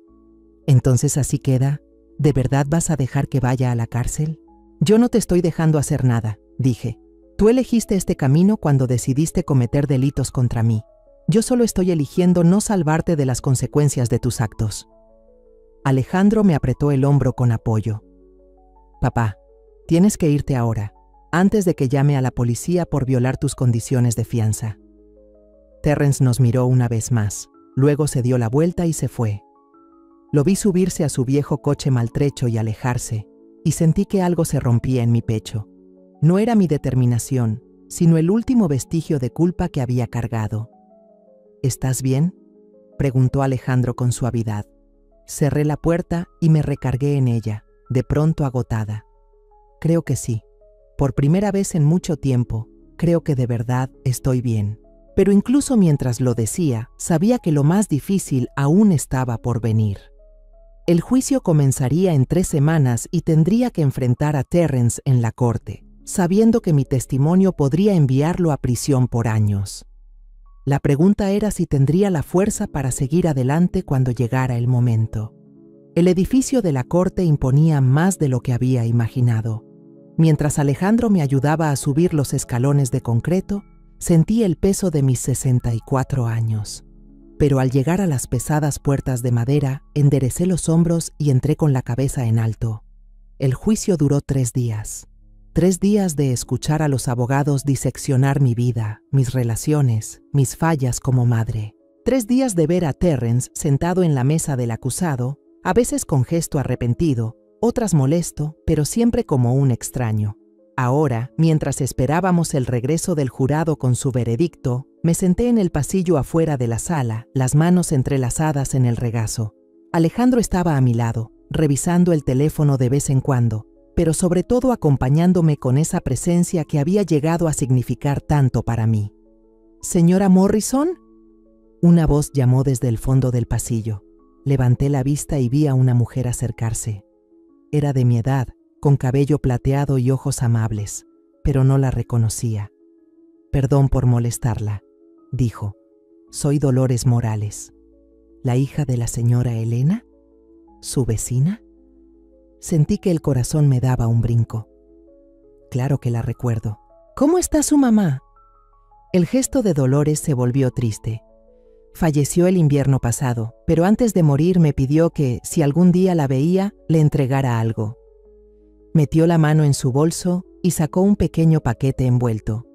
¿Entonces así queda? ¿De verdad vas a dejar que vaya a la cárcel? Yo no te estoy dejando hacer nada, dije. Tú elegiste este camino cuando decidiste cometer delitos contra mí. Yo solo estoy eligiendo no salvarte de las consecuencias de tus actos. Alejandro me apretó el hombro con apoyo. Papá, tienes que irte ahora, antes de que llame a la policía por violar tus condiciones de fianza. Terrence nos miró una vez más, luego se dio la vuelta y se fue. Lo vi subirse a su viejo coche maltrecho y alejarse, y sentí que algo se rompía en mi pecho. No era mi determinación, sino el último vestigio de culpa que había cargado. ¿Estás bien?, preguntó Alejandro con suavidad. Cerré la puerta y me recargué en ella, de pronto agotada. Creo que sí. Por primera vez en mucho tiempo, creo que de verdad estoy bien. Pero incluso mientras lo decía, sabía que lo más difícil aún estaba por venir. El juicio comenzaría en 3 semanas y tendría que enfrentar a Terrence en la corte, sabiendo que mi testimonio podría enviarlo a prisión por años. La pregunta era si tendría la fuerza para seguir adelante cuando llegara el momento. El edificio de la corte imponía más de lo que había imaginado. Mientras Alejandro me ayudaba a subir los escalones de concreto, sentí el peso de mis 64 años. Pero al llegar a las pesadas puertas de madera, enderecé los hombros y entré con la cabeza en alto. El juicio duró 3 días. 3 días de escuchar a los abogados diseccionar mi vida, mis relaciones, mis fallas como madre. 3 días de ver a Terrence sentado en la mesa del acusado, a veces con gesto arrepentido, otras molesto, pero siempre como un extraño. Ahora, mientras esperábamos el regreso del jurado con su veredicto, me senté en el pasillo afuera de la sala, las manos entrelazadas en el regazo. Alejandro estaba a mi lado, revisando el teléfono de vez en cuando, pero sobre todo acompañándome con esa presencia que había llegado a significar tanto para mí. «¿Señora Morrison?» Una voz llamó desde el fondo del pasillo. Levanté la vista y vi a una mujer acercarse. Era de mi edad, con cabello plateado y ojos amables, pero no la reconocía. «Perdón por molestarla», dijo. «Soy Dolores Morales». ¿La hija de la señora Elena? ¿Su vecina? Sentí que el corazón me daba un brinco. Claro que la recuerdo. ¿Cómo está su mamá? El gesto de Dolores se volvió triste. Falleció el invierno pasado, pero antes de morir me pidió que, si algún día la veía, le entregara algo. Metió la mano en su bolso y sacó un pequeño paquete envuelto.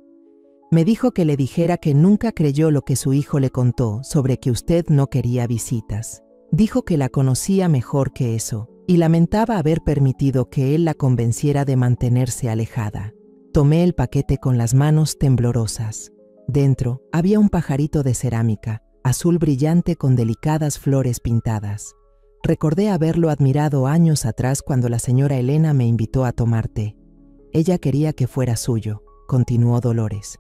Me dijo que le dijera que nunca creyó lo que su hijo le contó sobre que usted no quería visitas. Dijo que la conocía mejor que eso y lamentaba haber permitido que él la convenciera de mantenerse alejada. Tomé el paquete con las manos temblorosas. Dentro había un pajarito de cerámica, azul brillante con delicadas flores pintadas. Recordé haberlo admirado años atrás cuando la señora Elena me invitó a tomar té. Ella quería que fuera suyo, continuó Dolores.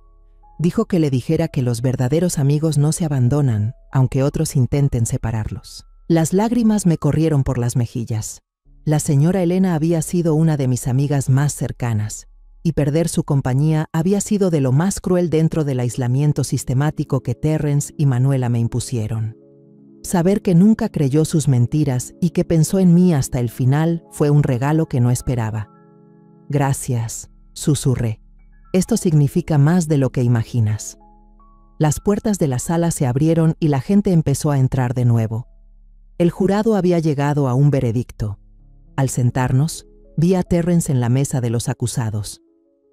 Dijo que le dijera que los verdaderos amigos no se abandonan, aunque otros intenten separarlos. Las lágrimas me corrieron por las mejillas. La señora Elena había sido una de mis amigas más cercanas, y perder su compañía había sido de lo más cruel dentro del aislamiento sistemático que Terrence y Manuela me impusieron. Saber que nunca creyó sus mentiras y que pensó en mí hasta el final fue un regalo que no esperaba. Gracias, susurré. Esto significa más de lo que imaginas. Las puertas de la sala se abrieron y la gente empezó a entrar de nuevo. El jurado había llegado a un veredicto. Al sentarnos, vi a Terrence en la mesa de los acusados.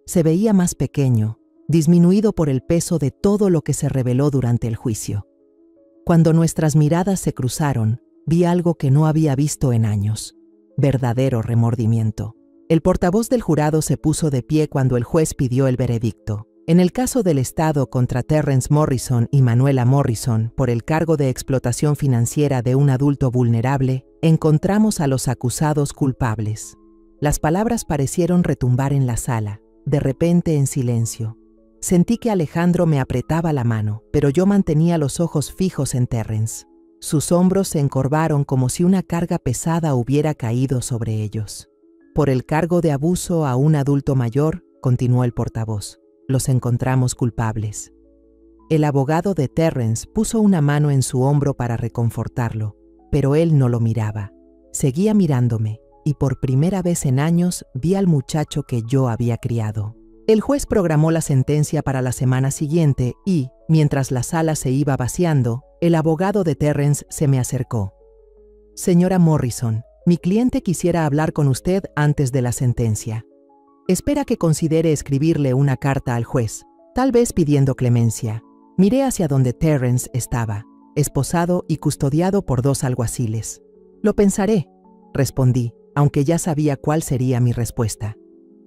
Se veía más pequeño, disminuido por el peso de todo lo que se reveló durante el juicio. Cuando nuestras miradas se cruzaron, vi algo que no había visto en años. Verdadero remordimiento. El portavoz del jurado se puso de pie cuando el juez pidió el veredicto. En el caso del Estado contra Terrence Morrison y Manuela Morrison por el cargo de explotación financiera de un adulto vulnerable, encontramos a los acusados culpables. Las palabras parecieron retumbar en la sala, de repente en silencio. Sentí que Alejandro me apretaba la mano, pero yo mantenía los ojos fijos en Terrence. Sus hombros se encorvaron como si una carga pesada hubiera caído sobre ellos. Por el cargo de abuso a un adulto mayor, continuó el portavoz, los encontramos culpables. El abogado de Terrence puso una mano en su hombro para reconfortarlo, pero él no lo miraba. Seguía mirándome, y por primera vez en años vi al muchacho que yo había criado. El juez programó la sentencia para la semana siguiente y, mientras la sala se iba vaciando, el abogado de Terrence se me acercó. Señora Morrison, mi cliente quisiera hablar con usted antes de la sentencia. Espera que considere escribirle una carta al juez, tal vez pidiendo clemencia. Miré hacia donde Terrence estaba, esposado y custodiado por 2 alguaciles. Lo pensaré, respondí, aunque ya sabía cuál sería mi respuesta.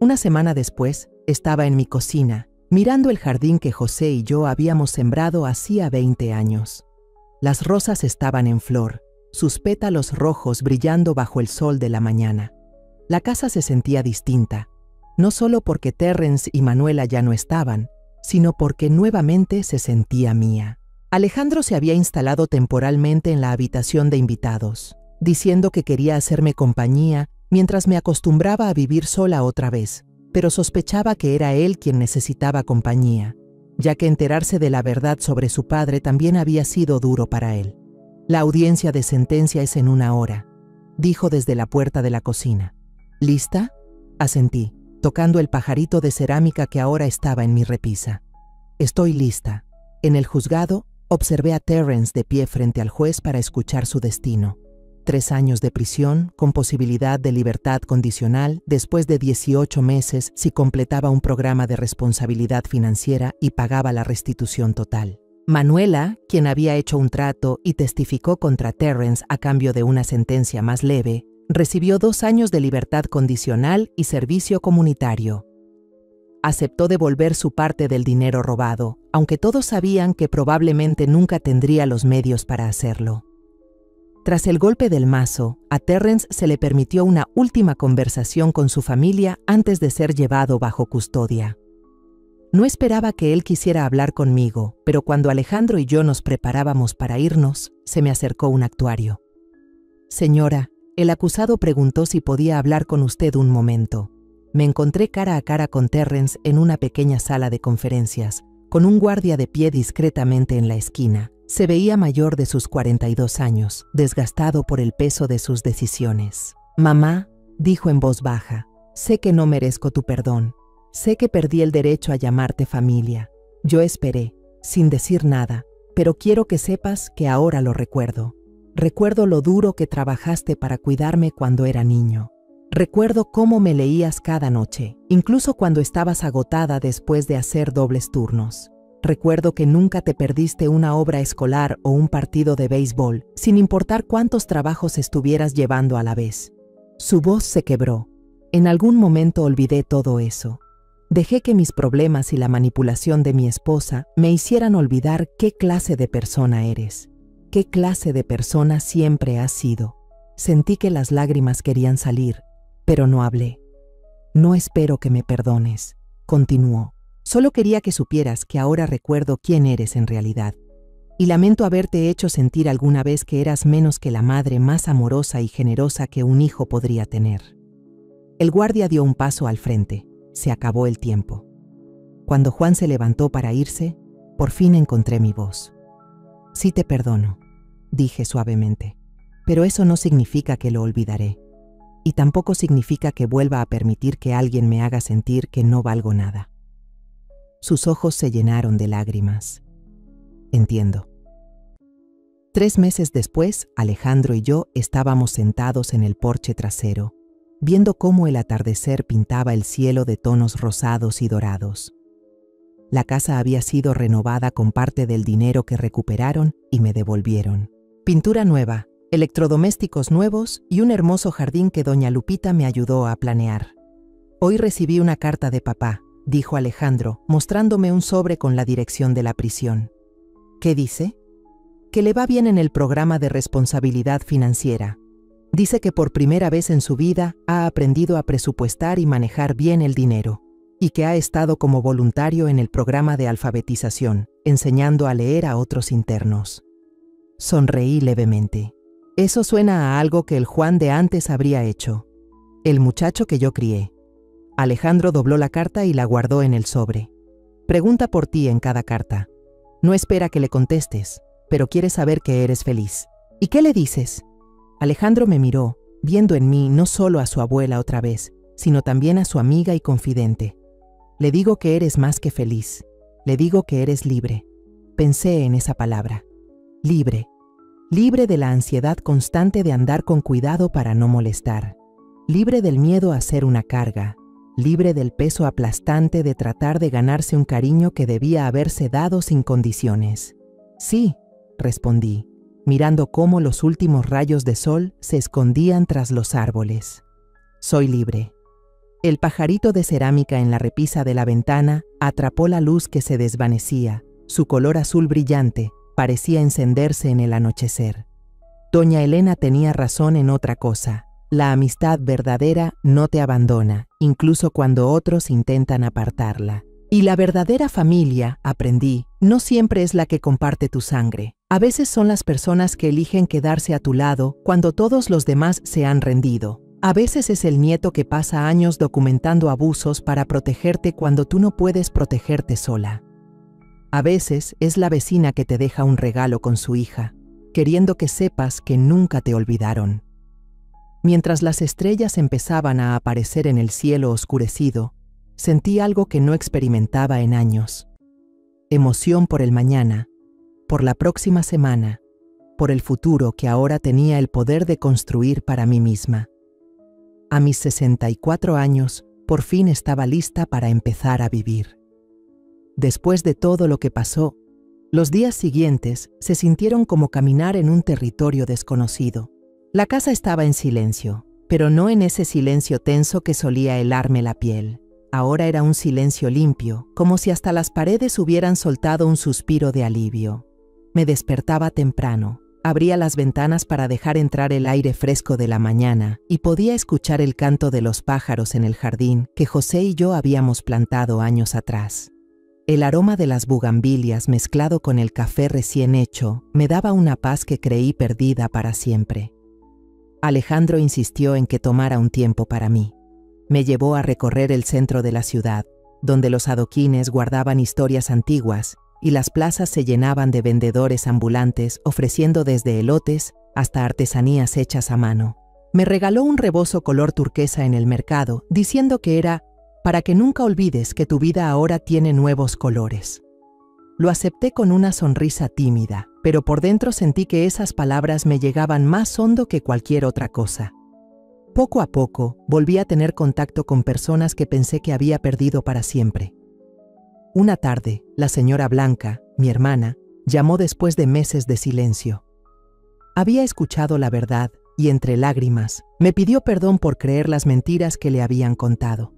Una semana después, estaba en mi cocina, mirando el jardín que José y yo habíamos sembrado hacía 20 años. Las rosas estaban en flor, sus pétalos rojos brillando bajo el sol de la mañana. La casa se sentía distinta, no solo porque Terrence y Manuela ya no estaban, sino porque nuevamente se sentía mía. Alejandro se había instalado temporalmente en la habitación de invitados, diciendo que quería hacerme compañía mientras me acostumbraba a vivir sola otra vez, pero sospechaba que era él quien necesitaba compañía, ya que enterarse de la verdad sobre su padre también había sido duro para él. La audiencia de sentencia es en 1 hora, dijo desde la puerta de la cocina. ¿Lista? Asentí, tocando el pajarito de cerámica que ahora estaba en mi repisa. Estoy lista. En el juzgado, observé a Terrence de pie frente al juez para escuchar su destino. 3 años de prisión, con posibilidad de libertad condicional después de 18 meses si completaba un programa de responsabilidad financiera y pagaba la restitución total. Manuela, quien había hecho un trato y testificó contra Terrence a cambio de una sentencia más leve, recibió 2 años de libertad condicional y servicio comunitario. Aceptó devolver su parte del dinero robado, aunque todos sabían que probablemente nunca tendría los medios para hacerlo. Tras el golpe del mazo, a Terrence se le permitió una última conversación con su familia antes de ser llevado bajo custodia. No esperaba que él quisiera hablar conmigo, pero cuando Alejandro y yo nos preparábamos para irnos, se me acercó un actuario. Señora, el acusado preguntó si podía hablar con usted un momento. Me encontré cara a cara con Terrence en una pequeña sala de conferencias, con un guardia de pie discretamente en la esquina. Se veía mayor de sus 42 años, desgastado por el peso de sus decisiones. Mamá, dijo en voz baja, sé que no merezco tu perdón. Sé que perdí el derecho a llamarte familia. Yo esperé, sin decir nada, pero quiero que sepas que ahora lo recuerdo. Recuerdo lo duro que trabajaste para cuidarme cuando era niño. Recuerdo cómo me leías cada noche, incluso cuando estabas agotada después de hacer dobles turnos. Recuerdo que nunca te perdiste una obra escolar o un partido de béisbol, sin importar cuántos trabajos estuvieras llevando a la vez. Su voz se quebró. En algún momento olvidé todo eso. Dejé que mis problemas y la manipulación de mi esposa me hicieran olvidar qué clase de persona eres. ¿Qué clase de persona siempre has sido? Sentí que las lágrimas querían salir, pero no hablé. No espero que me perdones, continuó. Solo quería que supieras que ahora recuerdo quién eres en realidad. Y lamento haberte hecho sentir alguna vez que eras menos que la madre más amorosa y generosa que un hijo podría tener. El guardia dio un paso al frente. Se acabó el tiempo. Cuando Juan se levantó para irse, por fin encontré mi voz. Sí te perdono, dije suavemente, pero eso no significa que lo olvidaré. Y tampoco significa que vuelva a permitir que alguien me haga sentir que no valgo nada. Sus ojos se llenaron de lágrimas. Entiendo. 3 meses después, Alejandro y yo estábamos sentados en el porche trasero, viendo cómo el atardecer pintaba el cielo de tonos rosados y dorados. La casa había sido renovada con parte del dinero que recuperaron y me devolvieron. Pintura nueva, electrodomésticos nuevos y un hermoso jardín que doña Lupita me ayudó a planear. Hoy recibí una carta de papá, dijo Alejandro, mostrándome un sobre con la dirección de la prisión. ¿Qué dice? Que le va bien en el programa de responsabilidad financiera. Dice que por primera vez en su vida ha aprendido a presupuestar y manejar bien el dinero, y que ha estado como voluntario en el programa de alfabetización, enseñando a leer a otros internos. Sonreí levemente. Eso suena a algo que el Juan de antes habría hecho. El muchacho que yo crié. Alejandro dobló la carta y la guardó en el sobre. Pregunta por ti en cada carta. No espera que le contestes, pero quiere saber que eres feliz. ¿Y qué le dices? Alejandro me miró, viendo en mí no solo a su abuela otra vez, sino también a su amiga y confidente. Le digo que eres más que feliz. Le digo que eres libre. Pensé en esa palabra. Libre. Libre de la ansiedad constante de andar con cuidado para no molestar. Libre del miedo a ser una carga. Libre del peso aplastante de tratar de ganarse un cariño que debía haberse dado sin condiciones. Sí, respondí, mirando cómo los últimos rayos de sol se escondían tras los árboles. Soy libre. El pajarito de cerámica en la repisa de la ventana atrapó la luz que se desvanecía. Su color azul brillante parecía encenderse en el anochecer. Doña Elena tenía razón en otra cosa. La amistad verdadera no te abandona, incluso cuando otros intentan apartarla. Y la verdadera familia, aprendí, no siempre es la que comparte tu sangre. A veces son las personas que eligen quedarse a tu lado cuando todos los demás se han rendido. A veces es el nieto que pasa años documentando abusos para protegerte cuando tú no puedes protegerte sola. A veces es la vecina que te deja un regalo con su hija, queriendo que sepas que nunca te olvidaron. Mientras las estrellas empezaban a aparecer en el cielo oscurecido, sentí algo que no experimentaba en años. Emoción por el mañana, por la próxima semana, por el futuro que ahora tenía el poder de construir para mí misma. A mis 64 años, por fin estaba lista para empezar a vivir. Después de todo lo que pasó, los días siguientes se sintieron como caminar en un territorio desconocido. La casa estaba en silencio, pero no en ese silencio tenso que solía helarme la piel. Ahora era un silencio limpio, como si hasta las paredes hubieran soltado un suspiro de alivio. Me despertaba temprano, abría las ventanas para dejar entrar el aire fresco de la mañana y podía escuchar el canto de los pájaros en el jardín que José y yo habíamos plantado años atrás. El aroma de las bugambilias mezclado con el café recién hecho me daba una paz que creí perdida para siempre. Alejandro insistió en que tomara un tiempo para mí. Me llevó a recorrer el centro de la ciudad, donde los adoquines guardaban historias antiguas y las plazas se llenaban de vendedores ambulantes ofreciendo desde elotes hasta artesanías hechas a mano. Me regaló un rebozo color turquesa en el mercado, diciendo que era para que nunca olvides que tu vida ahora tiene nuevos colores. Lo acepté con una sonrisa tímida, pero por dentro sentí que esas palabras me llegaban más hondo que cualquier otra cosa. Poco a poco, volví a tener contacto con personas que pensé que había perdido para siempre. Una tarde, la señora Blanca, mi hermana, llamó después de meses de silencio. Había escuchado la verdad y, entre lágrimas, me pidió perdón por creer las mentiras que le habían contado.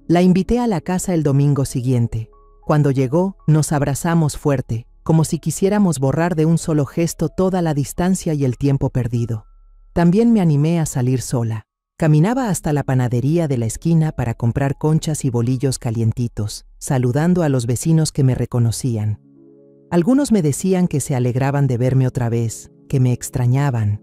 La invité a la casa el domingo siguiente. Cuando llegó, nos abrazamos fuerte, como si quisiéramos borrar de un solo gesto toda la distancia y el tiempo perdido. También me animé a salir sola. Caminaba hasta la panadería de la esquina para comprar conchas y bolillos calientitos, saludando a los vecinos que me reconocían. Algunos me decían que se alegraban de verme otra vez, que me extrañaban.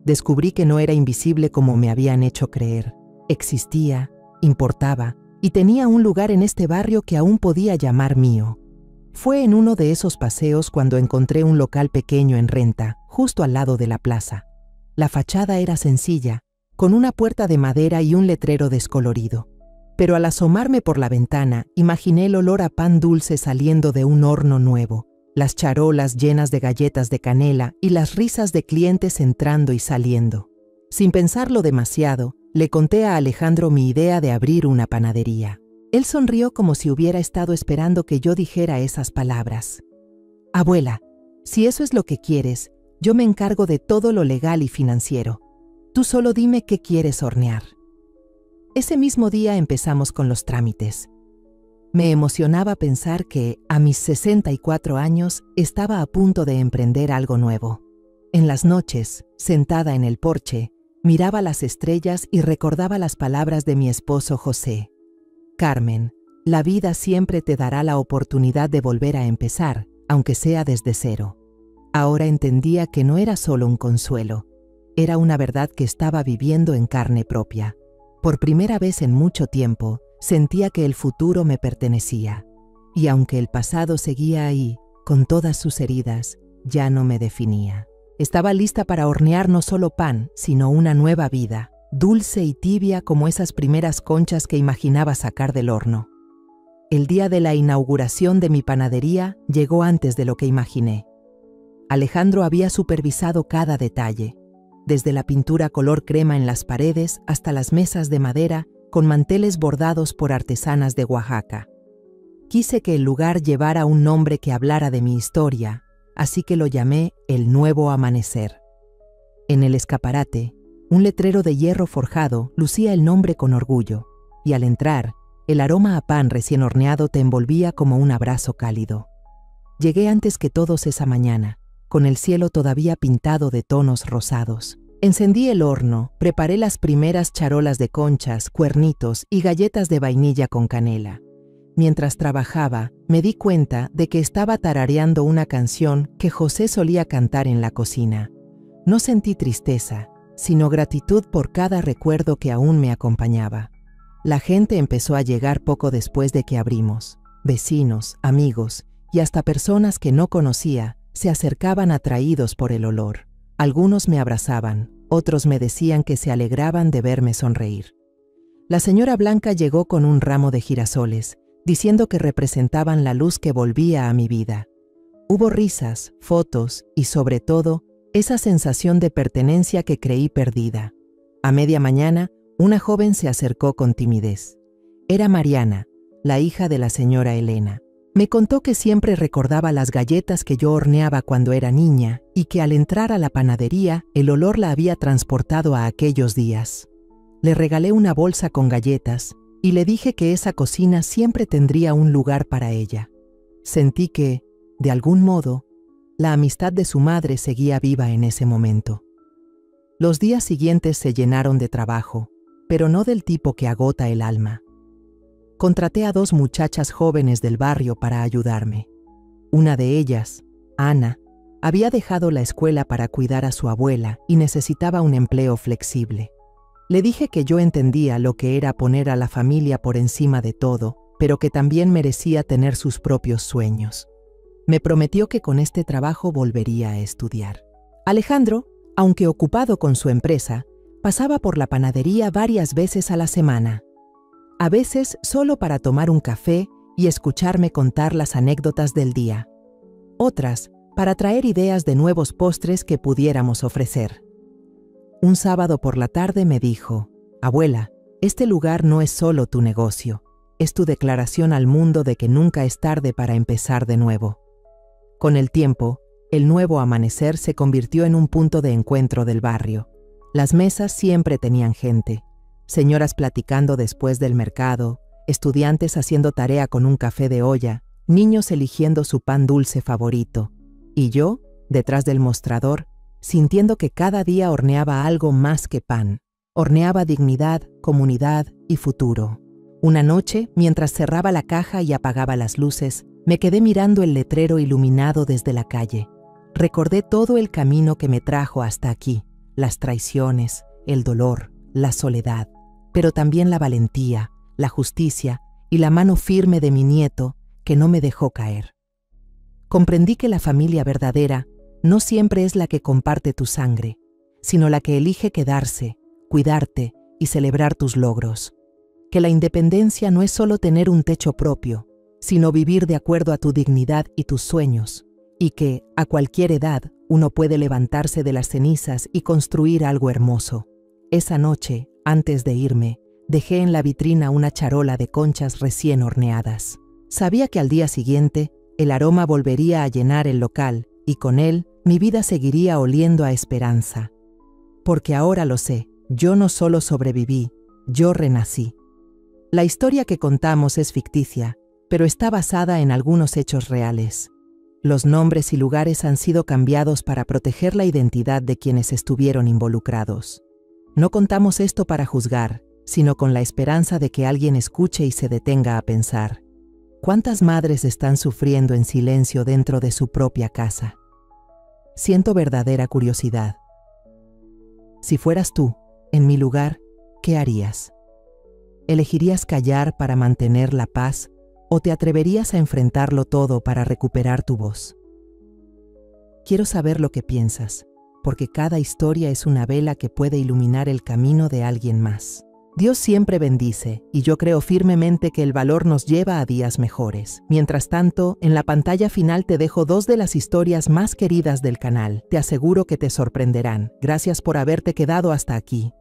Descubrí que no era invisible como me habían hecho creer. Existía, importaba, y tenía un lugar en este barrio que aún podía llamar mío. Fue en uno de esos paseos cuando encontré un local pequeño en renta, justo al lado de la plaza. La fachada era sencilla, con una puerta de madera y un letrero descolorido. Pero al asomarme por la ventana, imaginé el olor a pan dulce saliendo de un horno nuevo, las charolas llenas de galletas de canela y las risas de clientes entrando y saliendo. Sin pensarlo demasiado, le conté a Alejandro mi idea de abrir una panadería. Él sonrió como si hubiera estado esperando que yo dijera esas palabras. «Abuela, si eso es lo que quieres, yo me encargo de todo lo legal y financiero. Tú solo dime qué quieres hornear». Ese mismo día empezamos con los trámites. Me emocionaba pensar que, a mis 64 años, estaba a punto de emprender algo nuevo. En las noches, sentada en el porche, miraba las estrellas y recordaba las palabras de mi esposo José. «Carmen, la vida siempre te dará la oportunidad de volver a empezar, aunque sea desde cero». Ahora entendía que no era solo un consuelo, era una verdad que estaba viviendo en carne propia. Por primera vez en mucho tiempo, sentía que el futuro me pertenecía. Y aunque el pasado seguía ahí, con todas sus heridas, ya no me definía. Estaba lista para hornear no solo pan, sino una nueva vida, dulce y tibia como esas primeras conchas que imaginaba sacar del horno. El día de la inauguración de mi panadería llegó antes de lo que imaginé. Alejandro había supervisado cada detalle, desde la pintura color crema en las paredes hasta las mesas de madera con manteles bordados por artesanas de Oaxaca. Quise que el lugar llevara un nombre que hablara de mi historia, así que lo llamé El Nuevo Amanecer. En el escaparate, un letrero de hierro forjado lucía el nombre con orgullo, y al entrar, el aroma a pan recién horneado te envolvía como un abrazo cálido. Llegué antes que todos esa mañana, con el cielo todavía pintado de tonos rosados. Encendí el horno, preparé las primeras charolas de conchas, cuernitos y galletas de vainilla con canela. Mientras trabajaba, me di cuenta de que estaba tarareando una canción que José solía cantar en la cocina. No sentí tristeza, sino gratitud por cada recuerdo que aún me acompañaba. La gente empezó a llegar poco después de que abrimos. Vecinos, amigos y hasta personas que no conocía se acercaban atraídos por el olor. Algunos me abrazaban, otros me decían que se alegraban de verme sonreír. La señora Blanca llegó con un ramo de girasoles, diciendo que representaban la luz que volvía a mi vida. Hubo risas, fotos y, sobre todo, esa sensación de pertenencia que creí perdida. A media mañana, una joven se acercó con timidez. Era Mariana, la hija de la señora Elena. Me contó que siempre recordaba las galletas que yo horneaba cuando era niña y que al entrar a la panadería el olor la había transportado a aquellos días. Le regalé una bolsa con galletas y le dije que esa cocina siempre tendría un lugar para ella. Sentí que, de algún modo, la amistad de su madre seguía viva en ese momento. Los días siguientes se llenaron de trabajo, pero no del tipo que agota el alma. Contraté a 2 muchachas jóvenes del barrio para ayudarme. Una de ellas, Ana, había dejado la escuela para cuidar a su abuela y necesitaba un empleo flexible. Le dije que yo entendía lo que era poner a la familia por encima de todo, pero que también merecía tener sus propios sueños. Me prometió que con este trabajo volvería a estudiar. Alejandro, aunque ocupado con su empresa, pasaba por la panadería varias veces a la semana. A veces solo para tomar un café y escucharme contar las anécdotas del día. Otras, para traer ideas de nuevos postres que pudiéramos ofrecer. Un sábado por la tarde me dijo: «Abuela, este lugar no es solo tu negocio, es tu declaración al mundo de que nunca es tarde para empezar de nuevo». Con el tiempo, el nuevo amanecer se convirtió en un punto de encuentro del barrio. Las mesas siempre tenían gente, señoras platicando después del mercado, estudiantes haciendo tarea con un café de olla, niños eligiendo su pan dulce favorito, y yo, detrás del mostrador, sintiendo que cada día horneaba algo más que pan. Horneaba dignidad, comunidad y futuro. Una noche, mientras cerraba la caja y apagaba las luces, me quedé mirando el letrero iluminado desde la calle. Recordé todo el camino que me trajo hasta aquí, las traiciones, el dolor, la soledad, pero también la valentía, la justicia y la mano firme de mi nieto que no me dejó caer. Comprendí que la familia verdadera no siempre es la que comparte tu sangre, sino la que elige quedarse, cuidarte y celebrar tus logros. Que la independencia no es solo tener un techo propio, sino vivir de acuerdo a tu dignidad y tus sueños, y que, a cualquier edad, uno puede levantarse de las cenizas y construir algo hermoso. Esa noche, antes de irme, dejé en la vitrina una charola de conchas recién horneadas. Sabía que al día siguiente, el aroma volvería a llenar el local, y con él, mi vida seguiría oliendo a esperanza. Porque ahora lo sé, yo no solo sobreviví, yo renací. La historia que contamos es ficticia, pero está basada en algunos hechos reales. Los nombres y lugares han sido cambiados para proteger la identidad de quienes estuvieron involucrados. No contamos esto para juzgar, sino con la esperanza de que alguien escuche y se detenga a pensar. ¿Cuántas madres están sufriendo en silencio dentro de su propia casa? Siento verdadera curiosidad. Si fueras tú, en mi lugar, ¿qué harías? ¿Elegirías callar para mantener la paz o te atreverías a enfrentarlo todo para recuperar tu voz? Quiero saber lo que piensas, porque cada historia es una vela que puede iluminar el camino de alguien más. Dios siempre bendice, y yo creo firmemente que el valor nos lleva a días mejores. Mientras tanto, en la pantalla final te dejo 2 de las historias más queridas del canal. Te aseguro que te sorprenderán. Gracias por haberte quedado hasta aquí.